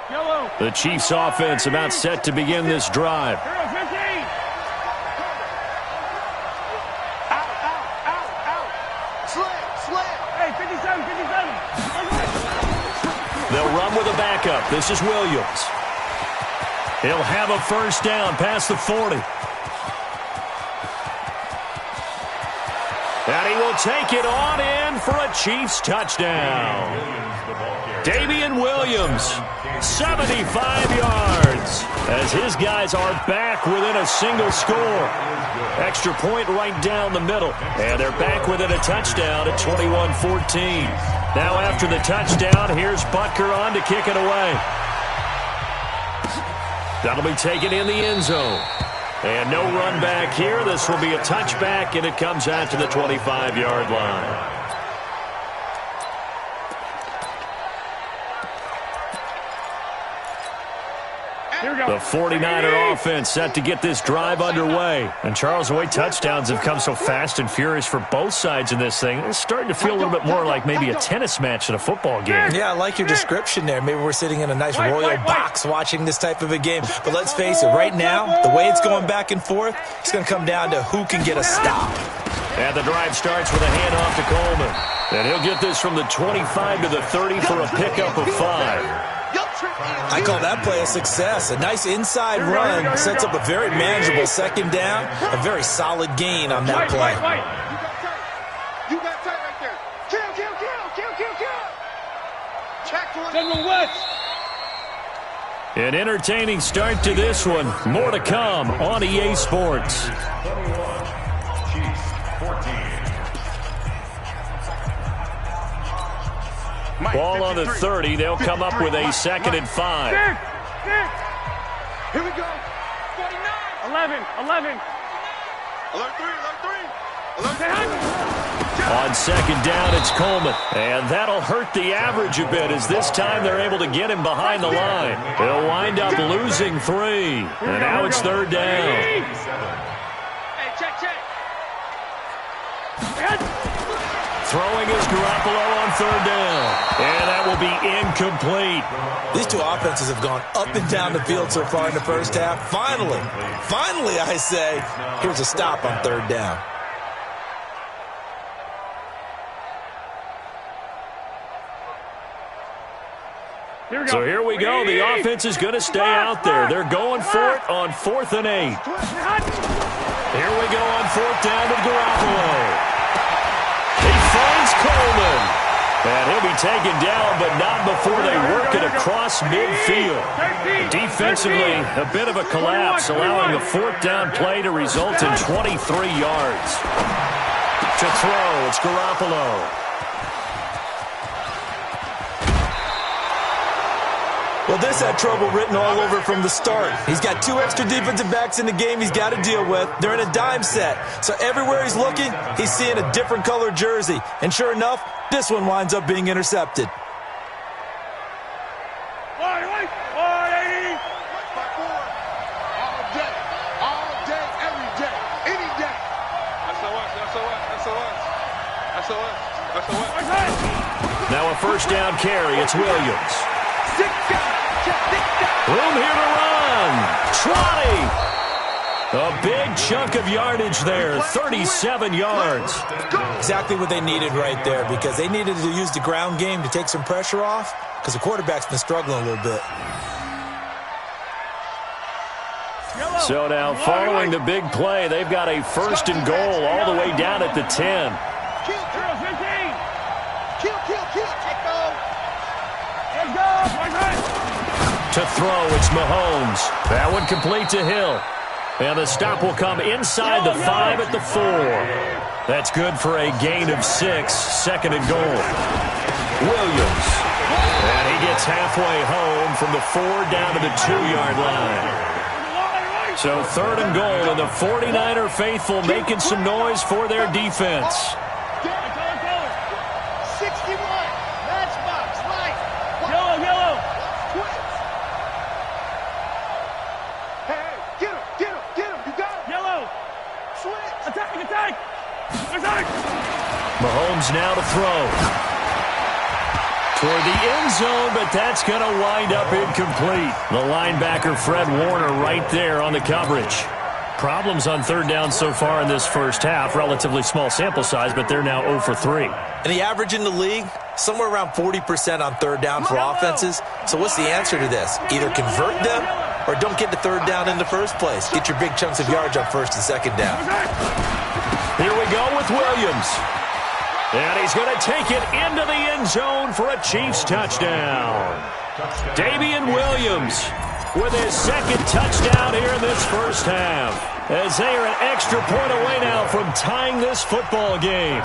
S2: Yellow.
S1: The Chiefs offense about set to begin this drive.
S2: Out, out. Slam. Hey, 57.
S1: They'll run with a backup. This is Williams. He'll have a first down past the 40. And he will take it on in for a Chiefs touchdown. Damian Williams, 75 yards, as his guys are back within a single score. Extra point right down the middle, and they're back within a touchdown at 21-14. Now after the touchdown, here's Butker on to kick it away. That'll be taken in the end zone. And no run back here. This will be a touchback, and it comes out to the 25-yard line. The 49er offense set to get this drive underway. And Charles, the way touchdowns have come so fast and furious for both sides in this thing, it's starting to feel a little bit more like maybe a tennis match than a football game.
S3: Yeah, I like your description there. Maybe we're sitting in a nice royal box watching this type of a game. But let's face it, right now, the way it's going back and forth, it's going to come down to who can get a stop.
S1: And the drive starts with a handoff to Coleman. And he'll get this from the 25 to the 30 for a pickup of 5.
S3: I call that play a success. A nice inside run sets up a very manageable 2nd down. A very solid gain on that play.
S2: You got tight right there. Kill. General West.
S1: An entertaining start to this one. More to come on EA Sports.
S4: Chiefs 14.
S1: Ball on the 30. They'll come up with a 2nd and 5.
S2: Here we go. 49. 11. Alert 3.
S1: On 2nd down, it's Coleman. And that'll hurt the average a bit as this time they're able to get him behind the line. They'll wind up losing 3. And now it's 3rd down.
S2: Hey, check.
S1: Throwing is Garoppolo on 3rd down. And that will be incomplete.
S3: These two offenses have gone up and down the field so far in the first half. Finally, I say, here's a stop on 3rd down.
S1: So here we go. The offense is going to stay out there. They're going for it on 4th and 8. Here we go on 4th down with Garoppolo. He finds Coleman. And he'll be taken down, but not before they work it across midfield. Defensively, a bit of a collapse, allowing a 4th down play to result in 23 yards. To throw, it's Garoppolo.
S3: Well, this had trouble written all over from the start. He's got 2 extra defensive backs in the game he's got to deal with. They're in a dime set. So everywhere he's looking, he's seeing a different color jersey. And sure enough, this one winds up being intercepted.
S1: Now a first down carry. It's Williams. Room here to run. Trotty. A big chunk of yardage there. 37 yards.
S3: Exactly what they needed right there, because they needed to use the ground game to take some pressure off, because the quarterback's been struggling a little bit.
S1: So now following the big play, they've got a first and goal all the way down at the 10. To throw, it's Mahomes. That one complete to Hill. And the stop will come inside the 5 at the 4. That's good for a gain of 6. Second and goal. Williams. And he gets halfway home from the 4 down to the 2-yard line. So third and goal, and the 49er faithful making some noise for their defense.
S2: 61. Matchbox. Right. Yellow. Twist. Hey, get him. You got him. Yellow. Switch. Attack.
S1: Mahomes now to throw. Toward the end zone, but that's going to wind up incomplete. The linebacker, Fred Warner, right there on the coverage. Problems on third down so far in this first half. Relatively small sample size, but they're now 0 for 3.
S3: And the average in the league, somewhere around 40% on third down for offenses. So what's the answer to this? Either convert them or don't get the third down in the first place. Get your big chunks of yards on first and second down.
S1: Here we go with Williams. And he's going to take it into the end zone for a Chiefs touchdown. Damian Williams with his second touchdown here in this first half, as they are an extra point away now from tying this football game.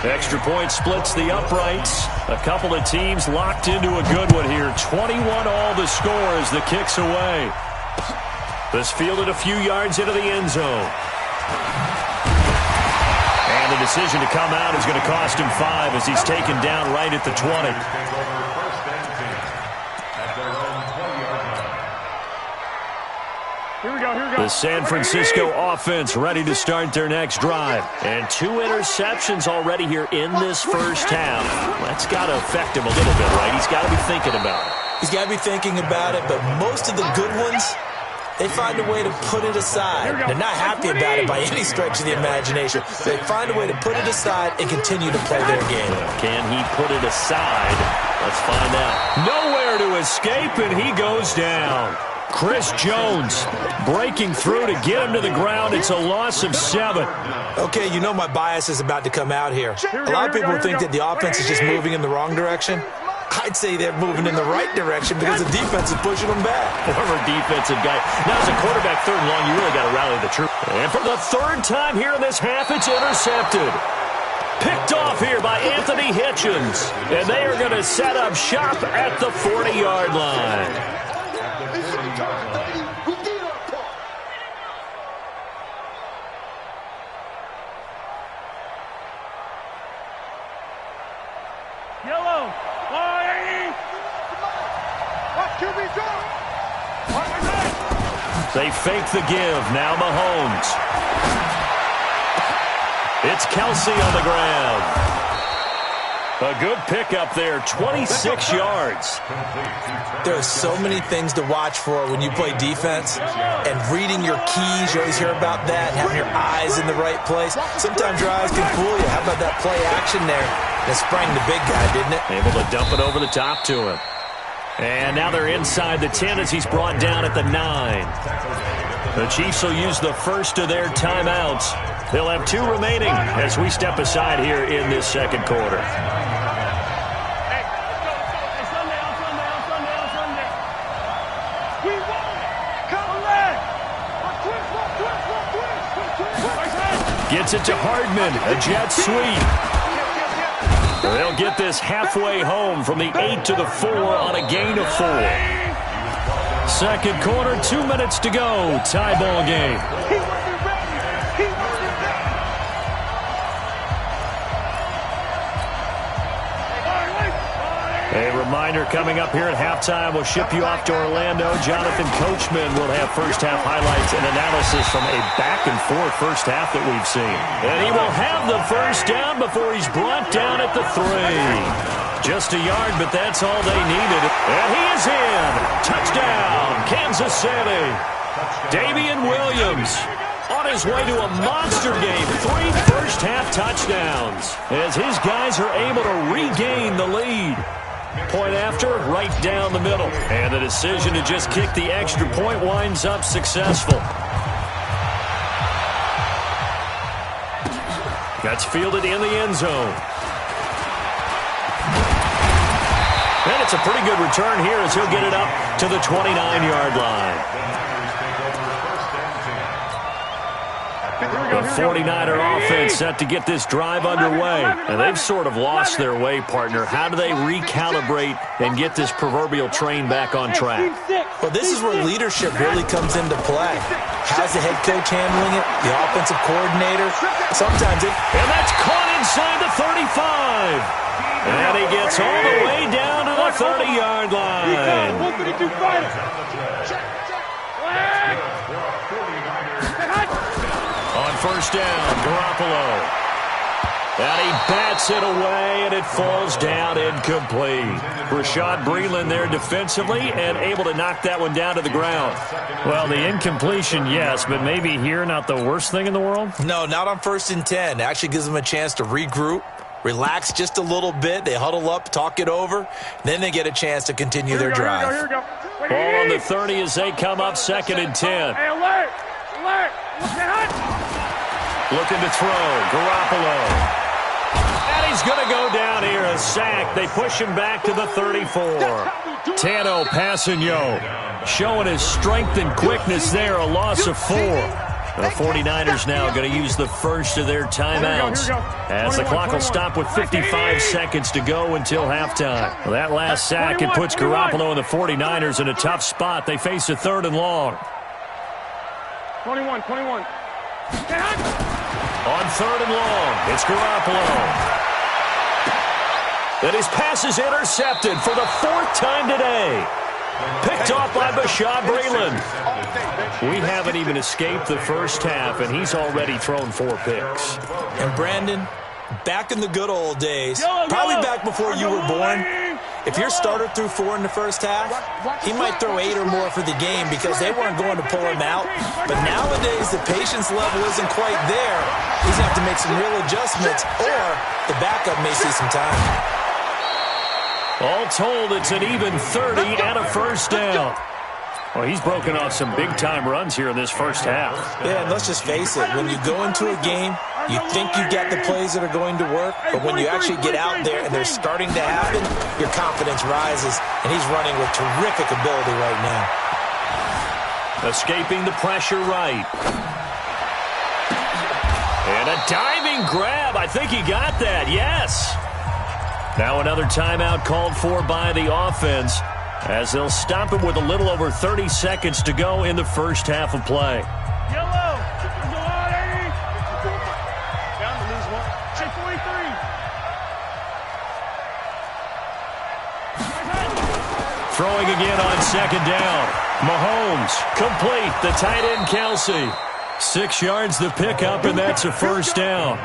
S1: Extra point splits the uprights. A couple of teams locked into a good one here. 21 all the score as the kick's away. This fielded a few yards into the end zone. And the decision to come out is going to cost him 5 as he's taken down right at the 20.
S2: Here we go.
S1: The San Francisco offense ready to start their next drive. And 2 interceptions already here in this first half. That's got to affect him a little bit, right? He's got to be thinking about it.
S3: He's got to be thinking about it, but most of the good ones, they find a way to put it aside. They're not happy about it by any stretch of the imagination. They find a way to put it aside and continue to play their game.
S1: Can he put it aside? Let's find out. Nowhere to escape, and he goes down. Chris Jones breaking through to get him to the ground. It's a loss of 7.
S3: Okay, you know my bias is about to come out here. A lot of people think that the offense is just moving in the wrong direction. I'd say they're moving in the right direction because the defense is pushing them back.
S1: Former defensive guy. Now, as a quarterback, third and long, you really got to rally the troops. And for the third time here in this half, it's intercepted. Picked off here by Anthony Hitchens. And they are going to set up shop at the 40-yard line.
S2: Yellow.
S1: They fake the give. Now Mahomes. It's Kelsey on the ground. A good pickup there, 26 yards.
S3: There are so many things to watch for when you play defense. And reading your keys, you always hear about that, and having your eyes in the right place. Sometimes your eyes can fool you. How about that play action there? That sprang the big guy, didn't it?
S1: Able to dump it over the top to him. And now they're inside the 10 as he's brought down at the 9. The Chiefs will use the first of their timeouts. They'll have 2 remaining as we step aside here in this second quarter. Gets it to Hardman, a jet sweep. They'll get this halfway home from the 8 to the 4 on a gain of 4. Second quarter, 2 minutes to go. Tie ball game. A reminder coming up here at halftime. We'll ship you off to Orlando. Jonathan Coachman will have first half highlights and analysis from a back-and-forth first half that we've seen. And he will have the first down before before he's brought down at the 3. Just a yard, but that's all they needed. And he is in. Touchdown, Kansas City. Damian Williams on his way to a monster game. 3 first-half touchdowns as his guys are able to regain the lead. Point after, right down the middle. And the decision to just kick the extra point winds up successful. That's fielded in the end zone. And it's a pretty good return here as he'll get it up to the 29-yard line. The 49er offense set to get this drive underway. And they've sort of lost their way, partner. How do they recalibrate and get this proverbial train back on track?
S3: Well, this is where leadership really comes into play. How's the head coach handling it? The offensive coordinator? Sometimes it...
S1: And that's caught inside the 35. And he gets all the way down to the 30-yard line. On first down, Garoppolo. And he bats it away, and it falls down incomplete. Rashad Breeland there defensively and able to knock that one down to the ground. Well, the incompletion, yes, but maybe here not the worst thing in the world?
S3: No, not on 1st and 10. Actually gives them a chance to regroup, relax just a little bit. They huddle up, talk it over. Then they get a chance to continue their drive.
S1: Ball on the 30 as they come up 2nd and 10.
S2: Hey, alert! Alert!
S1: Looking to throw, Garoppolo. And he's going to go down here, a sack. They push him back to the 34. Tano Passanio showing his strength and quickness there, a loss of 4. The 49ers now going to use the first of their timeouts as the clock will stop with 55 seconds to go until halftime. Well, that last sack, it puts Garoppolo and the 49ers in a tough spot. They face a 3rd and long.
S2: 21.
S1: On 3rd and long, it's Garoppolo. And his pass is intercepted for the 4th time today. Picked off by Rashad Breeland. We haven't even escaped the first half, and he's already thrown 4 picks.
S3: And Brandon, back in the good old days, probably back before you were born, if your starter threw 4 in the first half, he might throw 8 or more for the game because they weren't going to pull him out. But nowadays, the patience level isn't quite there. He's going to have to make some real adjustments, or the backup may see some time.
S1: All told, it's an even 30 and a first down. Well, he's broken off some big-time runs here in this first half.
S3: Yeah, and let's just face it. When you go into a game, you think you got the plays that are going to work, but when you actually get out there and they're starting to happen, your confidence rises, and he's running with terrific ability right now.
S1: Escaping the pressure right. And a diving grab. I think he got that, yes. Now another timeout called for by the offense as they'll stop him with a little over 30 seconds to go in the first half of play.
S2: Yellow. Down to lose 1. Hey, 43.
S1: Throwing again on 2nd down. Mahomes complete. The tight end Kelsey. 6 yards the pickup, and that's a first down.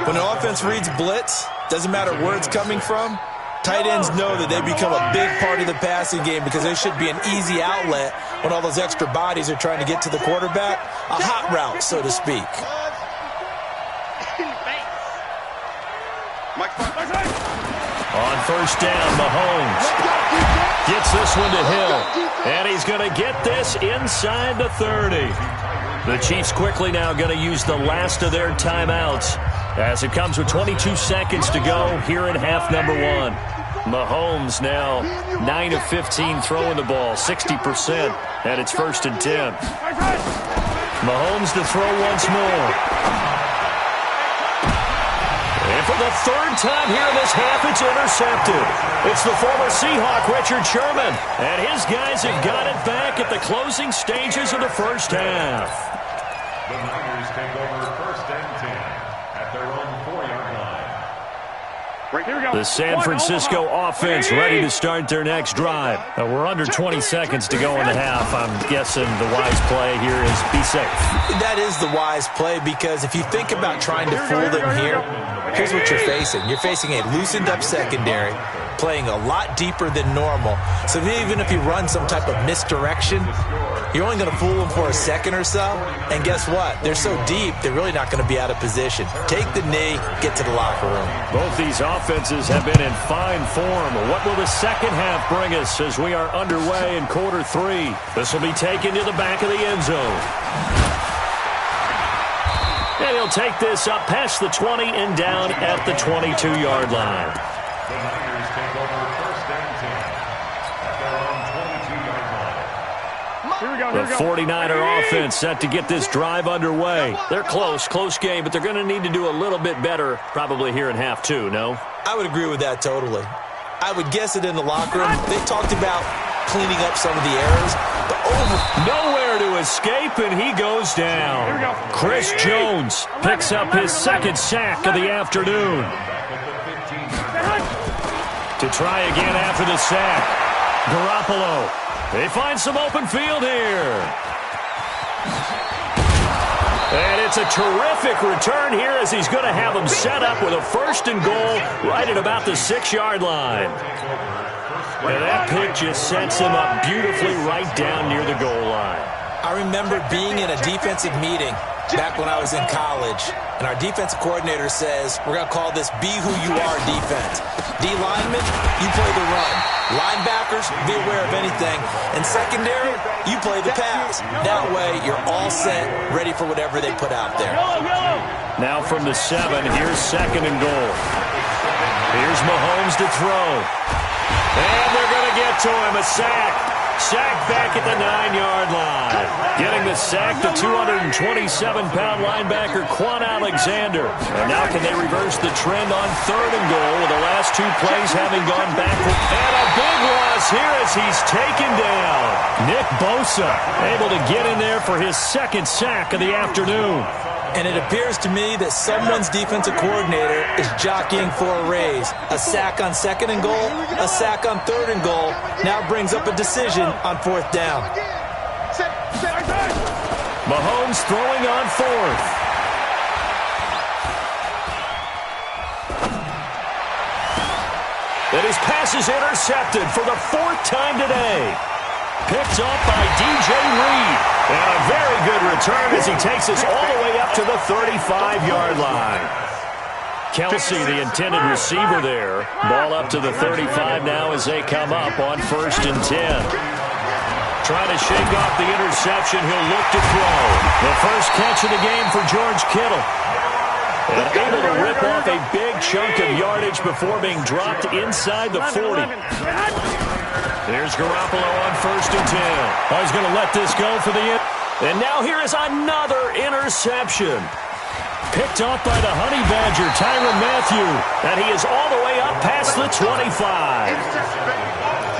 S3: When the offense reads blitz, doesn't matter where it's coming from, tight ends know that they become a big part of the passing game because there should be an easy outlet when all those extra bodies are trying to get to the quarterback. A hot route, so to speak.
S1: On first down, Mahomes gets this one to Hill, and he's going to get this inside the 30. The Chiefs quickly now going to use the last of their timeouts as it comes with 22 seconds to go here in half number 1. Mahomes now 9 of 15 throwing the ball, 60%, and it's 1st and 10. Mahomes to throw once more. And for the 3rd time here in this half, it's intercepted. It's the former Seahawk, Richard Sherman. And his guys have got it back at the closing stages of the first half.
S4: The Niners take over 1st and 10 at their own 4-yard line.
S2: Right, here we go.
S1: The San Francisco offense ready to start their next drive. We're under 20 seconds to go in the half. I'm guessing the wise play here is be safe.
S3: That is the wise play because if you think about trying to fool them here, here's what you're facing. You're facing a loosened-up secondary, playing a lot deeper than normal. So even if you run some type of misdirection, you're only going to fool them for a second or so. And guess what? They're so deep, they're really not going to be out of position. Take the knee, get to the locker room.
S1: Both these offenses have been in fine form. What will the second half bring us as we are underway in quarter 3? This will be taken to the back of the end zone. And he'll take this up past the 20 and down at the 22-yard line.
S4: The Niners take over first and 10 at their own 22-yard line.
S1: The 49er offense set to get this drive underway. They're close game, but they're going to need to do a little bit better probably here in half 2, no?
S3: I would agree with that totally. I would guess it in the locker room. They talked about cleaning up some of the errors.
S1: Nowhere to escape, and he goes down. Chris Jones picks up his second sack of the afternoon. To try again after the sack. Garoppolo. They find some open field here. And it's a terrific return here as he's going to have them set up with a 1st and goal right at about the 6-yard line. And that pick just sets him up beautifully right down near the goal line.
S3: I remember being in a defensive meeting back when I was in college, and our defensive coordinator says, we're going to call this Be Who You Are defense. D linemen, you play the run. Linebackers, be aware of anything. And secondary, you play the pass. That way, you're all set, ready for whatever they put out there.
S1: Now from the 7, here's 2nd and goal. Here's Mahomes to throw. And they're going to get to him, a sack. Sack back at the 9-yard line. Getting the sack, the 227-pound linebacker, Quan Alexander. And now can they reverse the trend on 3rd and goal with the last 2 plays having gone backward. And a big loss here as he's taken down. Nick Bosa able to get in there for his 2nd sack of the afternoon.
S3: And it appears to me that someone's defensive coordinator is jockeying for a raise. A sack on 2nd and goal, a sack on 3rd and goal. Now brings up a decision on 4th down.
S1: Mahomes throwing on 4th. And his pass is intercepted for the 4th time today. Picked up by DJ Reed. And a very good return as he takes us all the way up to the 35-yard line. Kelsey, the intended receiver there. Ball up to the 35 now as they come up on 1st and 10. Trying to shake off the interception. He'll look to throw. The first catch of the game for George Kittle. And able to rip off a big chunk of yardage before being dropped inside the 40. There's Garoppolo on 1st and 10. Oh, he's going to let this go for the end. And now here is another interception. Picked off by the Honey Badger, Tyrann Mathieu. And he is all the way up past the 25.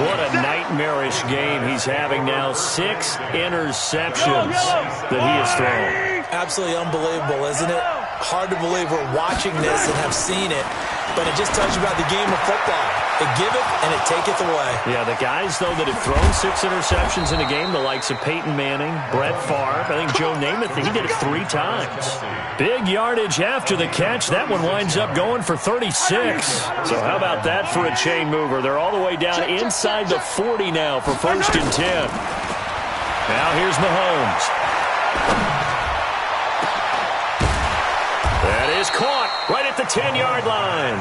S1: What a nightmarish game he's having now. 6 interceptions that he has thrown.
S3: Absolutely unbelievable, isn't it? Hard to believe we're watching this and have seen it, but it just tells you about the game of football. It giveth and it taketh away.
S1: Yeah, the guys, though, that have thrown 6 interceptions in a game, the likes of Peyton Manning, Brett Favre, I think Joe Namath, he did it 3 times. Big yardage after the catch. That one winds up going for 36. So how about that for a chain mover? They're all the way down inside the 40 now for 1st and 10. Now here's Mahomes. That is caught right at the 10-yard line.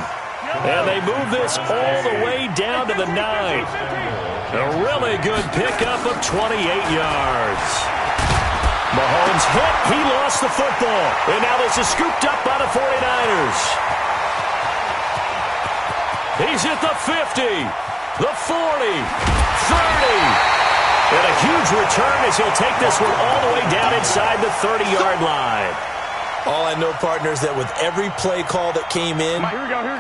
S1: And they move this all the way down to the 9. A really good pickup of 28 yards. Mahomes hit. He lost the football. And now this is scooped up by the 49ers. He's at the 50, the 40, 30. And a huge return as he'll take this one all the way down inside the 30-yard line.
S3: All I know, partner, is that with every play call that came in,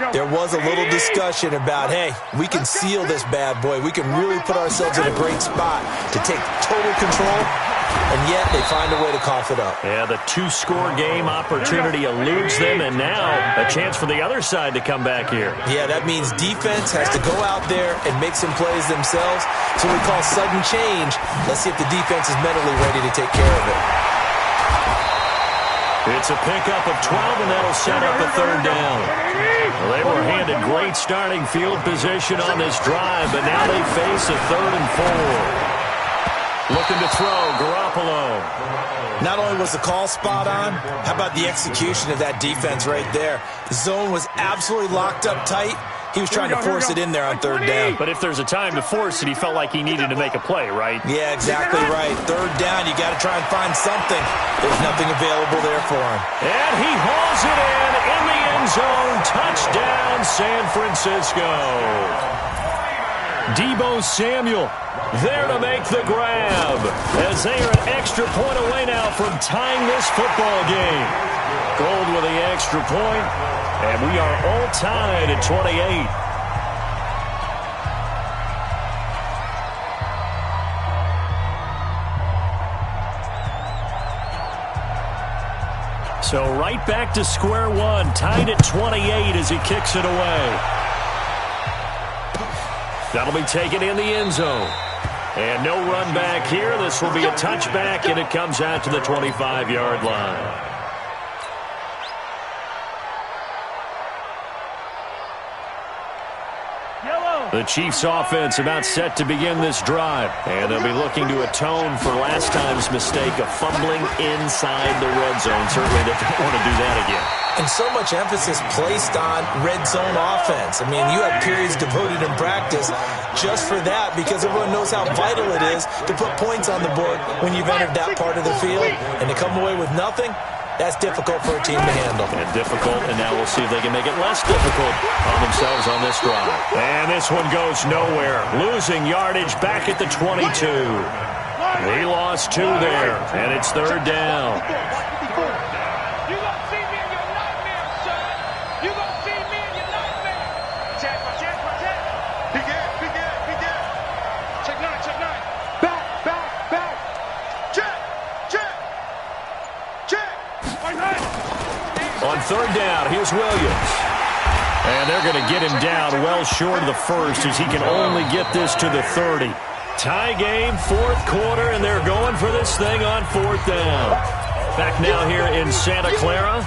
S3: there was a little discussion about, hey, we can seal this bad boy. We can really put ourselves in a great spot to take total control, and yet they find a way to cough it up.
S1: Yeah, the 2-score game opportunity eludes them, and now a chance for the other side to come back here.
S3: Yeah, that means defense has to go out there and make some plays themselves. So we call sudden change. Let's see if the defense is mentally ready to take care of it.
S1: It's a pickup of 12, and that'll set up a third down. Well, they were handed great starting field position on this drive, but now they face a 3rd and 4. Looking to throw, Garoppolo.
S3: Not only was the call spot on, how about the execution of that defense right there? The zone was absolutely locked up tight. He was trying to force it in there on 3rd down.
S1: But if there's a time to force it, he felt like he needed to make a play, right?
S3: Yeah, exactly right. 3rd down, you got to try and find something. There's nothing available there for him.
S1: And he hauls it in the end zone. Touchdown, San Francisco. Deebo Samuel there to make the grab, as they are an extra point away now from tying this football game. Gold with the extra point, and we are all tied at 28. So right back to square one, tied at 28 as he kicks it away. That'll be taken in the end zone. And no run back here. This will be a touchback, and it comes out to the 25-yard line. The Chiefs' offense about set to begin this drive, and they'll be looking to atone for last time's mistake of fumbling inside the red zone. Certainly they don't want to do that again.
S3: And so much emphasis placed on red zone offense. I mean, you have periods devoted in practice just for that, because everyone knows how vital it is to put points on the board when you've entered that part of the field. And to come away with nothing, that's difficult for a team to handle.
S1: And difficult, and now we'll see if they can make it less difficult on themselves on this drive. And this one goes nowhere. Losing yardage back at the 22. He lost 2 there, and it's 3rd down.
S2: You gonna see me in your nightmare, son. You gonna see me in your nightmare. Protect. Big gap. Check 9. Back. Check.
S1: On 3rd down, here's Williams. And they're going to get him down well short of the first, as he can only get this to the 30. Tie game, 4th quarter, and they're going for this thing on 4th down. Back now here in Santa Clara.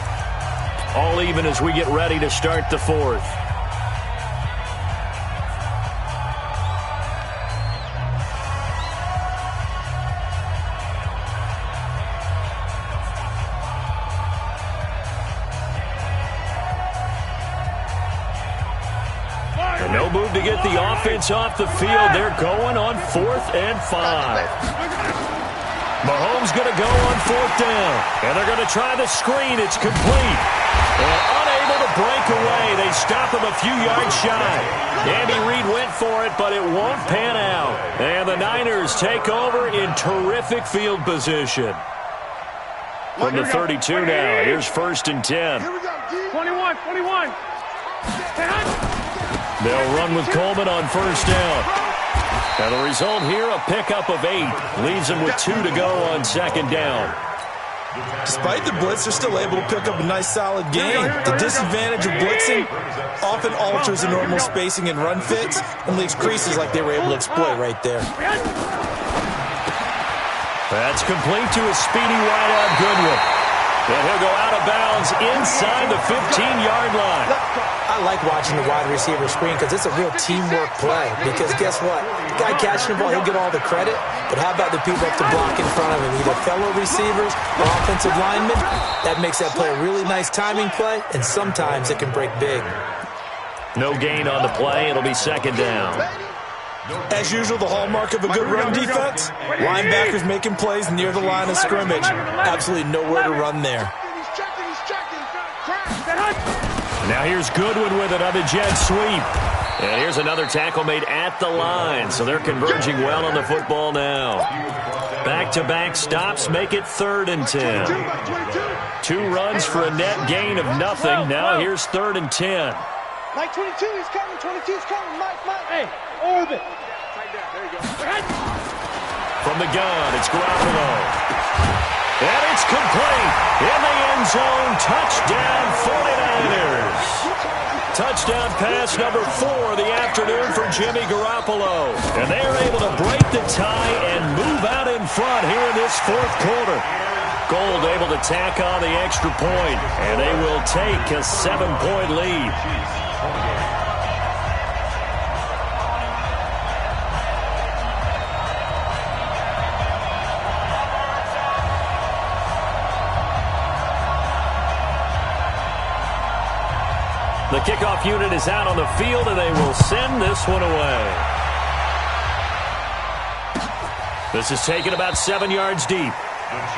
S1: All even as we get ready to start the 4th. No move to get the offense off the field. They're going on 4th and 5. Mahomes going to go on 4th down. And they're going to try the screen. It's complete. And unable to break away. They stop him a few yards shy. Andy Reid went for it, but it won't pan out. And the Niners take over in terrific field position. From the 32 now, here's 1st and 10.
S2: 21.
S1: They'll run with Coleman on 1st down. And the result here, a pickup of 8. Leaves them with 2 to go on 2nd down.
S3: Despite the blitz, they're still able to pick up a nice, solid gain. The disadvantage of blitzing often alters the normal spacing and run fits and leaves creases like they were able to exploit right there.
S1: That's complete to a speedy wide-out Goodwin. And he'll go out of bounds inside the 15-yard line.
S3: I like watching the wide receiver screen because it's a real teamwork play. Because guess what? The guy catching the ball, he'll get all the credit. But how about the people up to block in front of him? Either fellow receivers or offensive linemen. That makes that play a really nice timing play, and sometimes it can break big.
S1: No gain on the play. It'll be 2nd down.
S3: As usual, the hallmark of a good run defense, linebackers making plays near the line of scrimmage. Absolutely nowhere to run there.
S1: Now here's Goodwin with it on the jet sweep. And here's another tackle made at the line. So they're converging well on the football now. Back-to-back stops make it 3rd and 10. 2 runs for a net gain of nothing. Now here's 3rd and 10.
S2: Mike 22 is coming. 22 is coming. Mike. Hey, orbit. There you go.
S1: From the gun, it's Garoppolo. And it's complete. In the end zone, touchdown 49ers. Touchdown pass number 4 of the afternoon for Jimmy Garoppolo. And they are able to break the tie and move out in front here in this 4th quarter. Gold able to tack on the extra point, and they will take a 7-point lead. The kickoff unit is out on the field, and they will send this one away. This is taken about 7 yards deep.
S2: Let's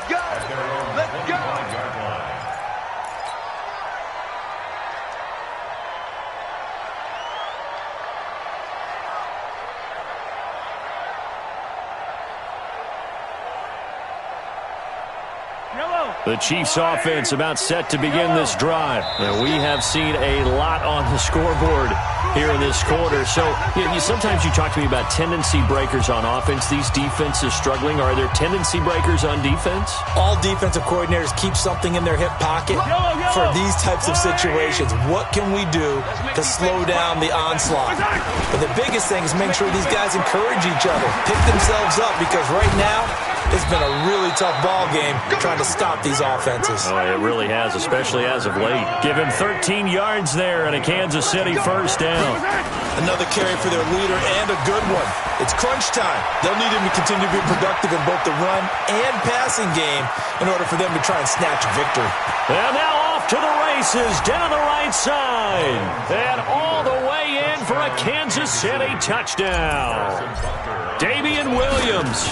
S2: go. Let's go.
S1: The Chiefs offense about set to begin this drive. Now, we have seen a lot on the scoreboard here in this quarter. So sometimes you talk to me about tendency breakers on offense. These defenses struggling. Are there tendency breakers on defense?
S3: All defensive coordinators keep something in their hip pocket for these types of situations. What can we do to slow down the onslaught? But the biggest thing is make sure these guys encourage each other, pick themselves up, because right now it's been a really tough ball game trying to stop these offenses.
S1: Oh, it really has, especially as of late. Give him 13 yards there and a Kansas City first down.
S3: Another carry for their leader and a good one. It's crunch time. They'll need him to continue to be productive in both the run and passing game in order for them to try and snatch a victory.
S1: And now off to the races down the right side. And all the way in for a Kansas City touchdown. Damian Williams,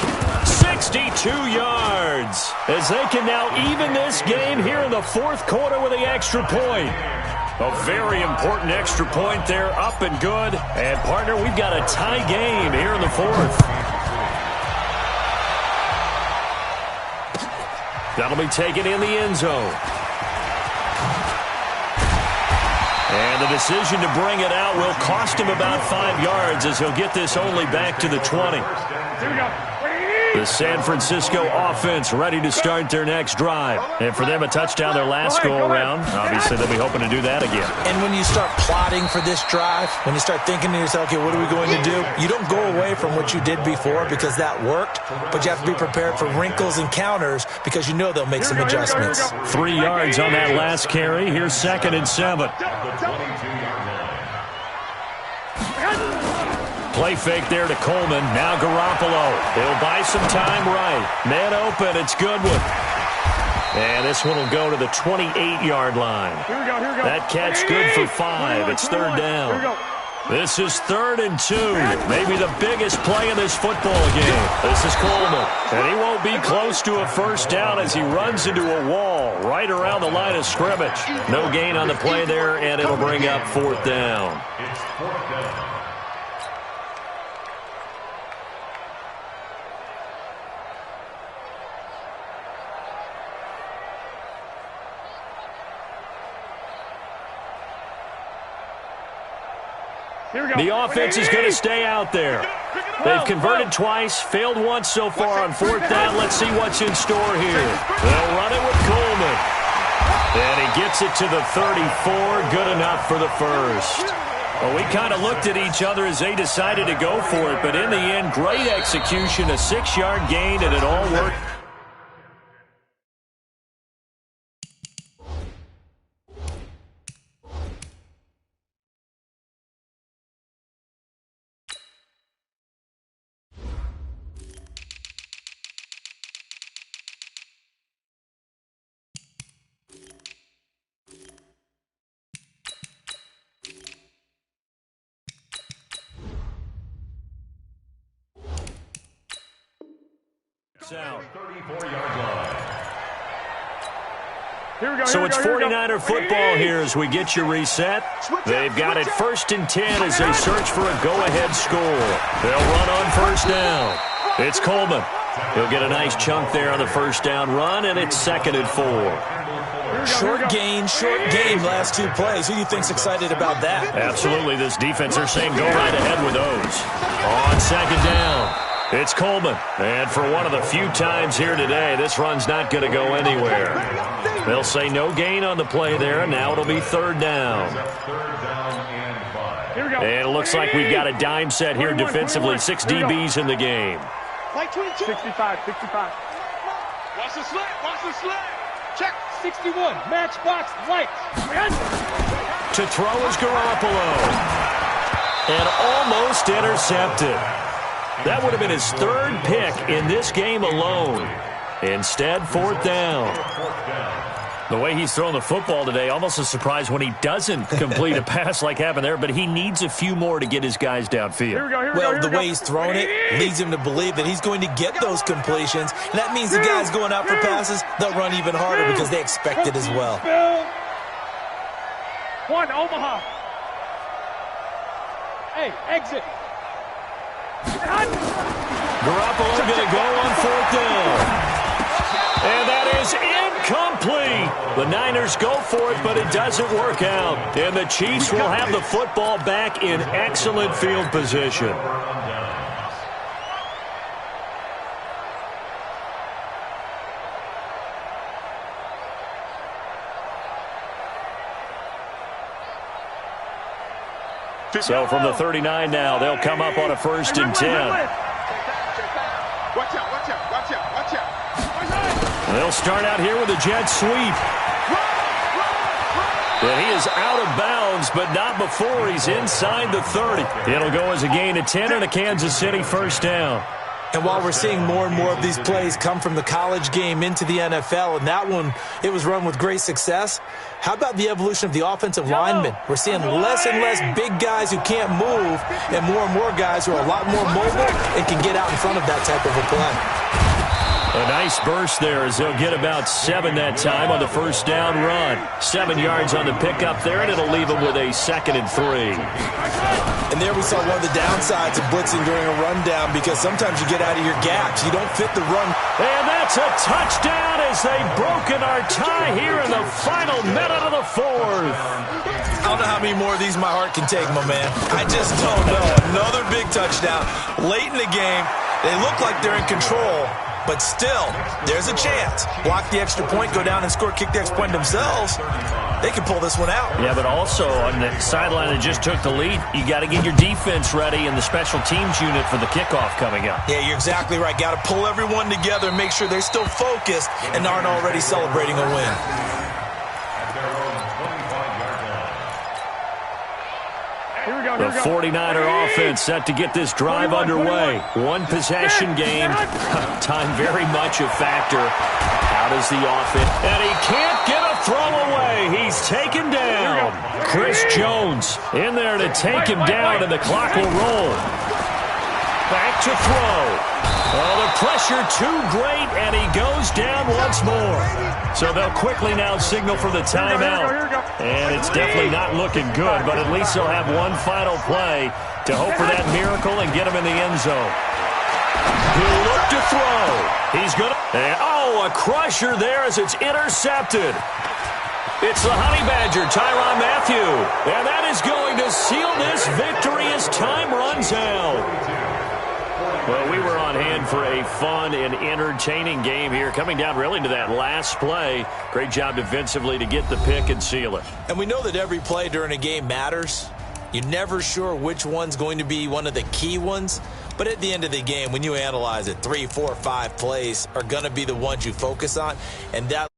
S1: 62 yards, as they can now even this game here in the fourth quarter with the extra point. A very important extra point there, up and good. And, partner, we've got a tie game here in the fourth. That'll be taken in the end zone. And the decision to bring it out will cost him about 5 yards, as he'll get this only back to the 20.
S2: Here we go.
S1: The San Francisco offense ready to start their next drive. And for them, a touchdown their last go-around. Obviously, they'll be hoping to do that again.
S3: And when you start plotting for this drive, when you start thinking to yourself, okay, what are we going to do? You don't go away from what you did before because that worked, but you have to be prepared for wrinkles and counters because you know they'll make some adjustments.
S1: 3 yards on that last carry. Here's 2nd and 7. Play fake there to Coleman. Now Garoppolo. He'll buy some time right. Man open. It's Goodwin. And this one will go to the 28-yard line.
S2: Here we go.
S1: That catch good for 5. It's 3rd down. This is 3rd and 2. Maybe the biggest play in this football game. This is Coleman. And he won't be close to a first down as he runs into a wall right around the line of scrimmage. No gain on the play there, and it'll bring up 4th down.
S4: It's 4th down.
S1: The offense is going to stay out there. They've converted twice, failed once so far on 4th down. Let's see what's in store here. They'll run it with Coleman. And he gets it to the 34. Good enough for the first. Well, we kind of looked at each other as they decided to go for it, but in the end, great execution, a 6-yard gain, and it all worked. So it's 49er football here as we get you reset. They've got it 1st and 10 as they search for a go-ahead score. They'll run on 1st down. It's Coleman. He'll get a nice chunk there on the 1st down run, and it's 2nd and 4.
S3: Short game last 2 plays. Who do you think's excited about that?
S1: Absolutely. This defense, they're saying go right ahead with those. On 2nd down. It's Coleman. And for one of the few times here today, this run's not going to go anywhere. They'll say no gain on the play there, and now it'll be 3rd down. And it looks like we've got a dime set here defensively. 6 DBs in the game.
S2: Play 22.
S6: 65, 65.
S2: Watch the slant. Watch the slant. Check.
S6: 61, matchbox lights.
S1: To throw is Garoppolo. And almost intercepted. That would have been his third pick in this game alone. Instead, fourth down. The way he's thrown the football today, almost a surprise when he doesn't complete a pass like happened there, but he needs a few more to get his guys downfield.
S3: Well, the way he's thrown it leads him to believe that he's going to get those completions, and that means the guys going out for passes, they'll run even harder because they expect it as well.
S6: One, Omaha. Hey, exit.
S1: Garoppolo going to go on fourth down. And that is incomplete. The Niners go for it, but it doesn't work out. And the Chiefs will have the football back in excellent field position. So from the 39 now, they'll come up on a 1st and 10.
S2: Watch out, watch out, watch out, watch out.
S1: They'll start out here with a jet sweep. And he is out of bounds, but not before he's inside the 30. It'll go as a gain of 10 and a Kansas City first down.
S3: And while we're seeing more and more of these plays come from the college game into the NFL, and that one, it was run with great success, how about the evolution of the offensive linemen? We're seeing less and less big guys who can't move and more guys who are a lot more mobile and can get out in front of that type of a play.
S1: A nice burst there as they'll get about 7 that time on the first down run. 7 yards on the pickup there, and it'll leave them with a 2nd and 3.
S3: And there we saw one of the downsides of blitzing during a rundown because sometimes you get out of your gaps. You don't fit the run.
S1: And that's a touchdown as they've broken our tie here in the final minute of the 4th.
S3: I don't know how many more of these my heart can take, my man. I just don't know. Another big touchdown late in the game. They look like they're in control. But still, there's a chance. Block the extra point, go down and score, kick the extra point themselves. They can pull this one out.
S1: Yeah, but also on the sideline that just took the lead, you got to get your defense ready and the special teams unit for the kickoff coming up.
S3: Yeah, you're exactly right. Got to pull everyone together and make sure they're still focused and aren't already celebrating a win.
S1: The 49er offense set to get this drive underway. One possession game. Time very much a factor. How does the offense? And he can't get a throw away. He's taken down. Chris Jones in there to take him down, and the clock will roll. Back to throw. Oh, the pressure too great, and he goes down once more. So they'll quickly now signal for the timeout. And it's definitely not looking good, but at least they'll have one final play to hope for that miracle and get him in the end zone. He'll look to throw. He's going to... Oh, a crusher there as it's intercepted. It's the Honey Badger, Tyrann Mathieu. And that is going to seal this victory as time runs out. Well, we were on hand for a fun and entertaining game here, coming down really to that last play. Great job defensively to get the pick and seal it.
S3: And we know that every play during a game matters. You're never sure which one's going to be one of the key ones. But at the end of the game, when you analyze it, 3, 4, 5 plays are going to be the ones you focus on. And that